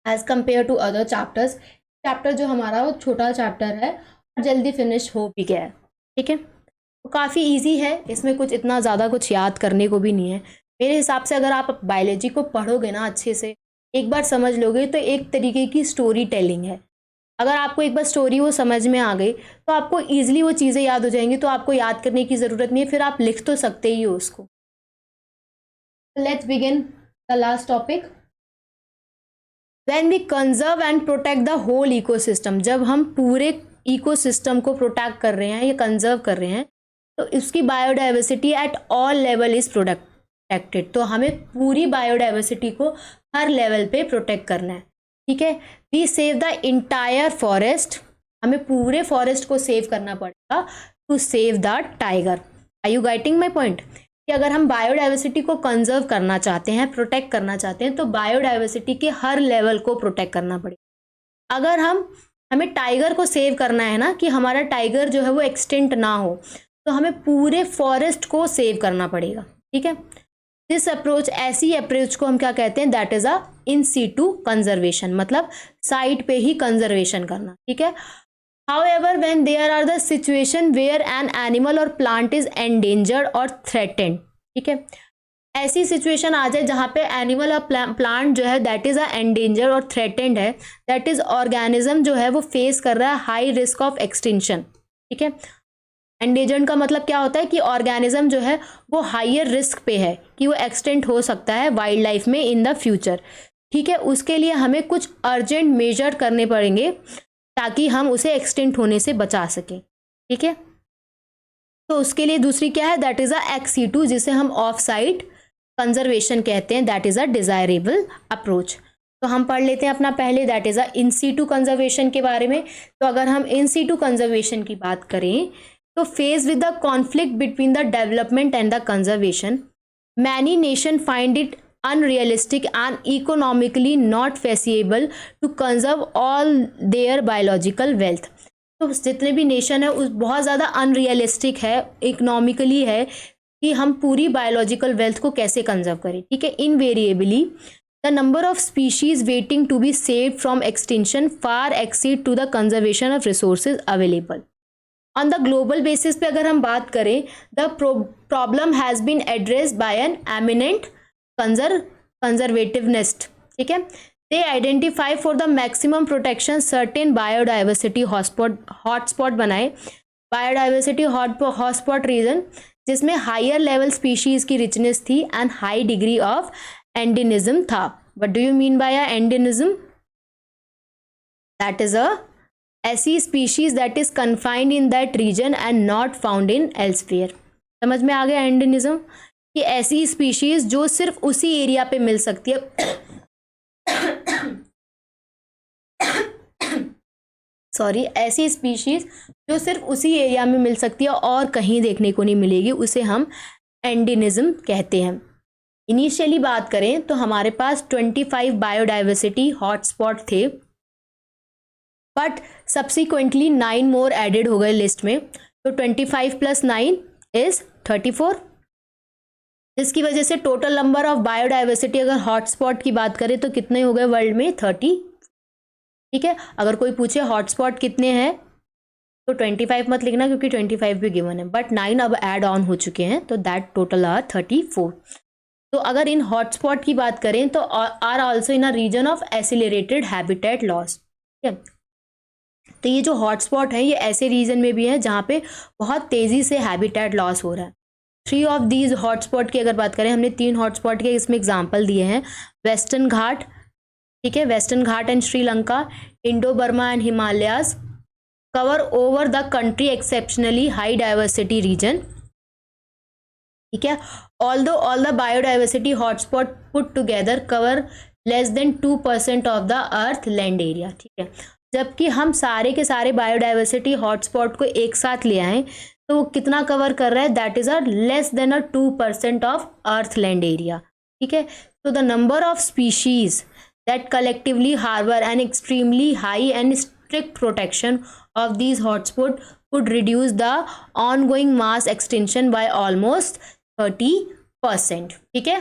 as compared to other chapters. Chapter जो हमारा वो छोटा चैप्टर है और जल्दी फिनिश हो भी गया है। ठीक है, तो काफ़ी इजी है, इसमें कुछ इतना ज़्यादा कुछ याद करने को भी नहीं है मेरे हिसाब से। अगर आप बायोलॉजी को पढ़ोगे ना अच्छे से, एक बार समझ लोगे तो एक तरीके की स्टोरी टेलिंग है। अगर आपको एक बार स्टोरी वो समझ में आ गई तो आपको ईजिली वो चीज़ें याद हो जाएंगी, तो आपको याद करने की ज़रूरत नहीं है, फिर आप लिख तो सकते ही हो उसको। Let's begin the last topic. When we conserve and protect the whole ecosystem, जब हम पूरे इकोसिस्टम को प्रोटेक्ट कर रहे हैं या कंजर्व कर रहे हैं तो इसकी biodiversity at all level is protected. तो हमें पूरी बायोडाइवर्सिटी को हर लेवल पे प्रोटेक्ट करना है। ठीक है, we save the entire forest, हमें पूरे फॉरेस्ट को सेव करना पड़ेगा to save the tiger. Are you getting my point कि अगर हम बायोडाइवर्सिटी को कंजर्व करना चाहते हैं, प्रोटेक्ट करना चाहते हैं, तो बायोडाइवर्सिटी के हर लेवल को प्रोटेक्ट करना पड़ेगा। अगर हमें टाइगर को सेव करना है ना, कि हमारा टाइगर जो है वो एक्सटिंक्ट ना हो, तो हमें पूरे फॉरेस्ट को सेव करना पड़ेगा। ठीक है, दिस अप्रोच, ऐसी अप्रोच को हम क्या कहते हैं, that is a in situ conservation, मतलब साइट पे ही कंजर्वेशन करना। ठीक है, However, when there are the situation where an animal or plant is endangered or threatened, ठीक है, ऐसी सिचुएशन आ जाए जहाँ पे एनिमल और प्लांट जो है दैट इज अ एंडेंजर और थ्रेटेंड है, दैट इज ऑर्गेनिज्म जो है वो फेस कर रहा है हाई रिस्क ऑफ एक्सटिंक्शन। ठीक है, एंडेंजर्ड का मतलब क्या होता है कि ऑर्गेनिज्म जो है वो हाइयर रिस्क पे है कि वो एक्सटेंट हो सकता है वाइल्ड लाइफ में इन द फ्यूचर। ठीक है, उसके लिए हमें कुछ अर्जेंट मेजर करने पड़ेंगे ताकि हम उसे एक्सटेंट होने से बचा सकें। ठीक है, तो उसके लिए दूसरी क्या है, दैट इज अ एक्स-सी-टू, जिसे हम ऑफ साइट कंजर्वेशन कहते हैं, that is a desirable approach. तो हम पढ़ लेते हैं अपना पहले, that is a in situ conservation के बारे में। तो अगर हम इन सीटू कंजर्वेशन की बात करें तो face with the conflict between the development and the conservation, many nation find it unrealistic and economically not feasible to conserve all their biological wealth। तो जितने भी नेशन है उस बहुत ज़्यादा अनरियलिस्टिक है, इकोनॉमिकली है कि हम पूरी बायोलॉजिकल वेल्थ को कैसे कंजर्व करें। ठीक है, invariably the number of species waiting to be saved from extinction far exceed to the conservation of resources available. On the global basis पे अगर हम बात करें, the problem has been addressed by an eminent conservationist. ठीक है, they identify for the maximum protection certain biodiversity hotspot बनाए, biodiversity hotspot region जिसमें higher level species की रिचनेस थी and high degree of endemism था। What do you mean by endemism? That is a ऐसी species that is confined in that region and not found in elsewhere. समझ में आ गया एंडेनिज्म? कि ऐसी स्पीशीज जो सिर्फ उसी एरिया पे मिल सकती है सॉरी, ऐसी स्पीशीज जो सिर्फ उसी एरिया में मिल सकती है और कहीं देखने को नहीं मिलेगी, उसे हम एंडेनिज्म कहते हैं। इनिशियली बात करें तो हमारे पास 25 बायोडाइवर्सिटी हॉटस्पॉट थे, बट सब्सिक्वेंटली 9 मोर एडेड हो गए लिस्ट में। तो 25 + 9 इज 34, जिसकी वजह से टोटल नंबर ऑफ बायोडाइवर्सिटी अगर हॉटस्पॉट की बात करें तो कितने हो गए वर्ल्ड में? 30। ठीक है, अगर कोई पूछे हॉटस्पॉट कितने हैं तो 25 मत लिखना क्योंकि 25 भी गिवन है, बट 9 अब ऐड ऑन हो चुके हैं, तो दैट टोटल आर 34। तो अगर इन हॉटस्पॉट की बात करें तो are also in a region of accelerated habitat loss. ठीक है, तो ये जो हॉटस्पॉट है ये ऐसे रीजन में भी है जहाँ पे बहुत तेज़ी से हैबिटेट लॉस हो रहा है। 3 ऑफ दीज हॉटस्पॉट की अगर बात करें, हमने 3 हॉटस्पॉट के इसमें एग्जाम्पल दिए हैं। वेस्टर्न घाट, ठीक है, western Ghat and Sri Lanka, Indo Burma and Himalayas cover over the country exceptionally high diversity region. ठीक है, although all the biodiversity hotspot put together cover less than 2% of the earth land area, ठीक है। जबकि हम सारे के सारे बायोडाइवर्सिटी हॉटस्पॉट को एक साथ ले आए तो वो कितना कवर कर रहा है, that is a less than a 2% of earth land area, ठीक है। तो the number of species that collectively harbour an extremely high and strict protection of these hotspot could reduce the ongoing mass extinction by almost 30%, ठीक है।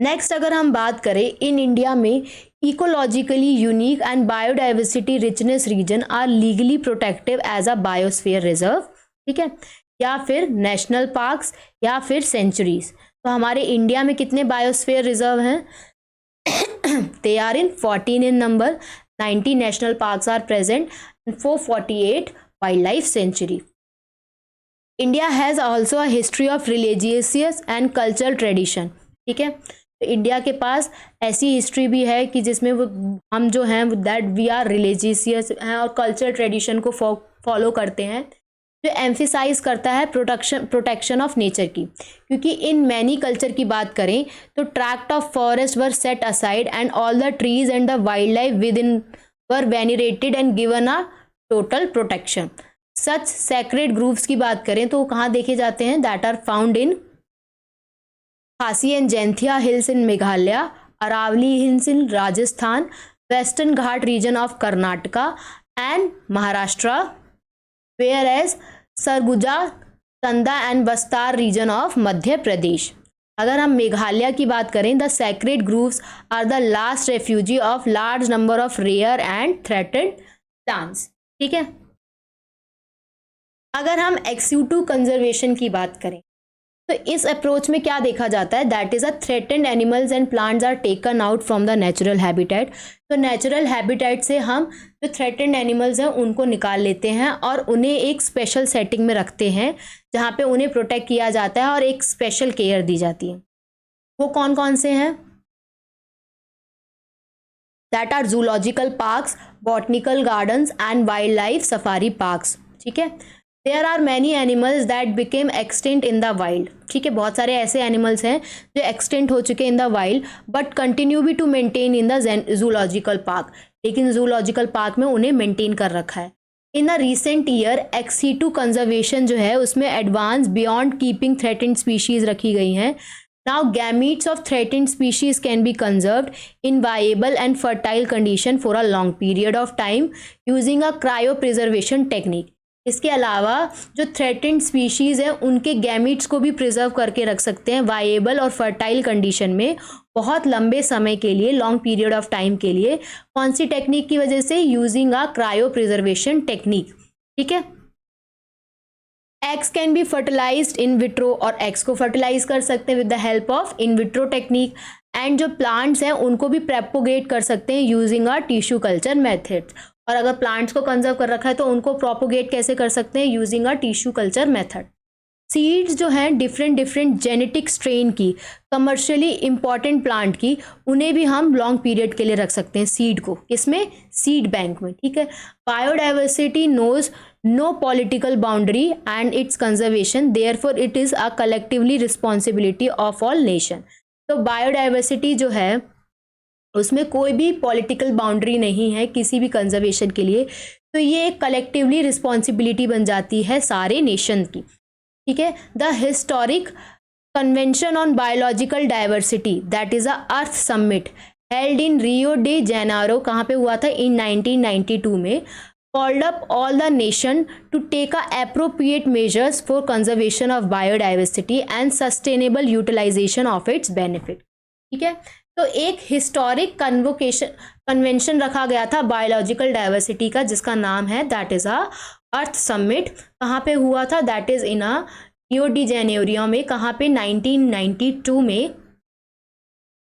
Next अगर हम बात करें, in India में ecologically unique and biodiversity richness region are legally protective as a biosphere reserve, ठीक है, या फिर नेशनल पार्क्स या फिर सेंचुरीज। तो हमारे इंडिया में कितने बायोस्फीयर रिजर्व हैं? They are in 14 in number, 90 national parks are present and 448 wildlife sanctuary. India has also a history of religious and cultural tradition, ठीक है। तो इंडिया के पास ऐसी हिस्ट्री भी है कि जिसमें वो हम जो हैं दैट वी आर रिलीजियस हैं और कल्चरल ट्रेडिशन को फॉलो करते हैं, जो एम्फिसाइज करता है प्रोटेक्शन ऑफ नेचर की। क्योंकि इन मैनी कल्चर की बात करें तो tract of forest were set aside and all the trees and the wild life within were venerated and given a total protection. Such sacred groves की बात करें तो वो कहाँ देखे जाते हैं? That are found in Khasi and Jaintia hills in Meghalaya, Aravalli hills in Rajasthan, western Ghat region of Karnataka and Maharashtra, whereas Surguja, Chanda and Bastar region of Madhya Pradesh. अगर हम मेघालय की बात करें, the sacred groves are the last refugee of large number of rare and threatened plants, ठीक है। अगर हम x two conservation की बात करें तो इस अप्रोच में क्या देखा जाता है? That is a threatened animals and plants are taken out from the natural habitat. तो नेचुरल हैबिटेट से हम जो थ्रेटेंड एनिमल्स हैं उनको निकाल लेते हैं और उन्हें एक स्पेशल सेटिंग में रखते हैं जहाँ पे उन्हें प्रोटेक्ट किया जाता है और एक स्पेशल केयर दी जाती है। वो कौन कौन से हैं? That are zoological parks, botanical gardens and wild life safari parks, ठीक है। There are many animals that became extinct in the wild, ठीक है। बहुत सारे ऐसे एनिमल्स हैं जो एक्सटिंक्ट हो चुके in the wild but continue भी to maintain in the zoological park, लेकिन जूलॉजिकल पार्क में उन्हें मेंटेन कर रखा है। इन अ रिसेंट ईयर एक्स2 कंजर्वेशन जो है उसमें advance beyond keeping threatened species रखी गई हैं। Now gametes of threatened species can be conserved in viable and fertile condition for a long period of time using a cryopreservation technique. इसके अलावा जो थ्रेटेंड स्पीशीज़ हैं उनके गैमीट्स को भी प्रिजर्व करके रख सकते हैं वाइएबल और फर्टाइल कंडीशन में बहुत लंबे समय के लिए, लॉन्ग पीरियड ऑफ टाइम के लिए। कौन सी टेक्निक की वजह से? Using a cryo preservation technique, ठीक है। Eggs can be fertilized in vitro, और एग्स को फर्टिलाइज कर सकते हैं with the help of in vitro technique. And जो प्लांट्स हैं उनको भी प्रोपोगेट कर सकते हैं using a tissue culture methods. और अगर प्लांट्स को कंजर्व कर रखा है तो उनको प्रोपोगेट कैसे कर सकते हैं? Using a tissue culture method. Seeds जो हैं डिफरेंट जेनेटिक स्ट्रेन की, कमर्शियली इंपॉर्टेंट प्लांट की, उन्हें भी हम लॉन्ग पीरियड के लिए रख सकते हैं सीड को। किसमें? सीड बैंक में, ठीक है। Biodiversity knows no political boundary and its conservation, therefore it is a collectively responsibility of all nation. तो बायोडाइवर्सिटी जो है उसमें कोई भी पॉलिटिकल बाउंड्री नहीं है किसी भी कंजर्वेशन के लिए, तो ये एक कलेक्टिवली रिस्पॉन्सिबिलिटी बन जाती है सारे नेशन की, ठीक है। The historic convention on biological diversity that is a earth summit held in Rio de Janeiro, कहाँ पे हुआ था? इन 1992 में, called up all the nation to take a appropriate measures for conservation of biodiversity and sustainable utilization of its benefit, ठीक है। तो एक historic convention रखा गया था बायोलॉजिकल डाइवर्सिटी का जिसका नाम है that is a earth summit. कहाँ पे हुआ था? That is in a Rio de Janeiro में। कहाँ पे? 1992 में,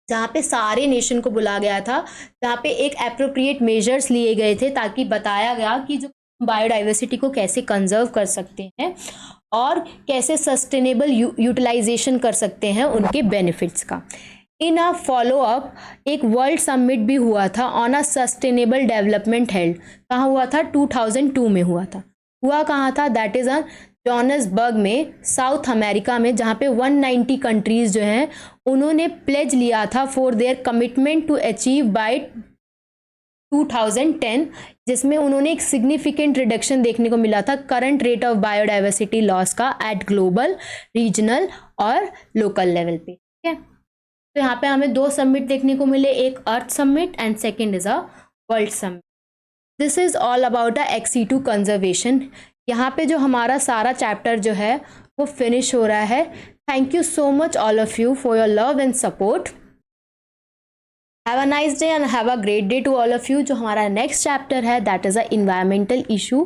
जहाँ पे सारे नेशन को बुला गया था, जहाँ पे एक एप्रोप्रिएट मेजर्स लिए गए थे ताकि बताया गया कि जो बायोडाइवर्सिटी को कैसे कंजर्व कर सकते हैं और कैसे सस्टेनेबल यूटिलाइजेशन कर सकते हैं उनके बेनिफिट्स का। इन अ फॉलो अप एक वर्ल्ड समिट भी हुआ था on a sustainable development held. कहाँ हुआ था? 2002 में हुआ था। हुआ कहाँ था? दैट इज़ जोहान्सबर्ग में साउथ अमेरिका में, जहाँ पे 190 कंट्रीज जो हैं उन्होंने प्लेज लिया था for their commitment to achieve by 2010, जिसमें उन्होंने एक सिग्निफिकेंट रिडक्शन देखने को मिला था current rate of biodiversity loss का एट ग्लोबल, रीजनल और लोकल लेवल पे। ठीक है, तो यहाँ पे हमें 2 समिट देखने को मिले, एक Earth summit and second is a world summit. This is all about the XE2 conservation. यहाँ पे जो हमारा सारा चैप्टर जो है वो फिनिश हो रहा है। Thank you so much all of you for your love and support. Have a nice day and have a great day to all of you. जो हमारा नेक्स्ट चैप्टर है that is a environmental issue,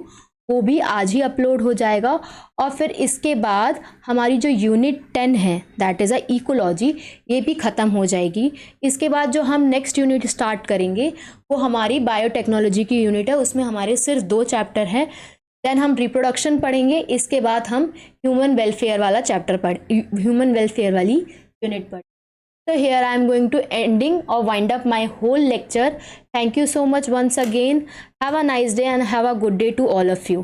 वो भी आज ही upload हो जाएगा। और फिर इसके बाद हमारी जो यूनिट 10 है दैट इज़ अ इकोलॉजी, ये भी ख़त्म हो जाएगी। इसके बाद जो हम नेक्स्ट यूनिट स्टार्ट करेंगे वो हमारी बायोटेक्नोलॉजी की यूनिट है, उसमें हमारे सिर्फ 2 चैप्टर हैं। देन हम रिप्रोडक्शन पढ़ेंगे, इसके बाद हम ह्यूमन वेलफेयर वाला ह्यूमन वेलफेयर वाली यूनिट पढ़ेंगे। So here I am going to ending or wind up my whole lecture. Thank you so much once again. Have a nice day and have a good day to all of you.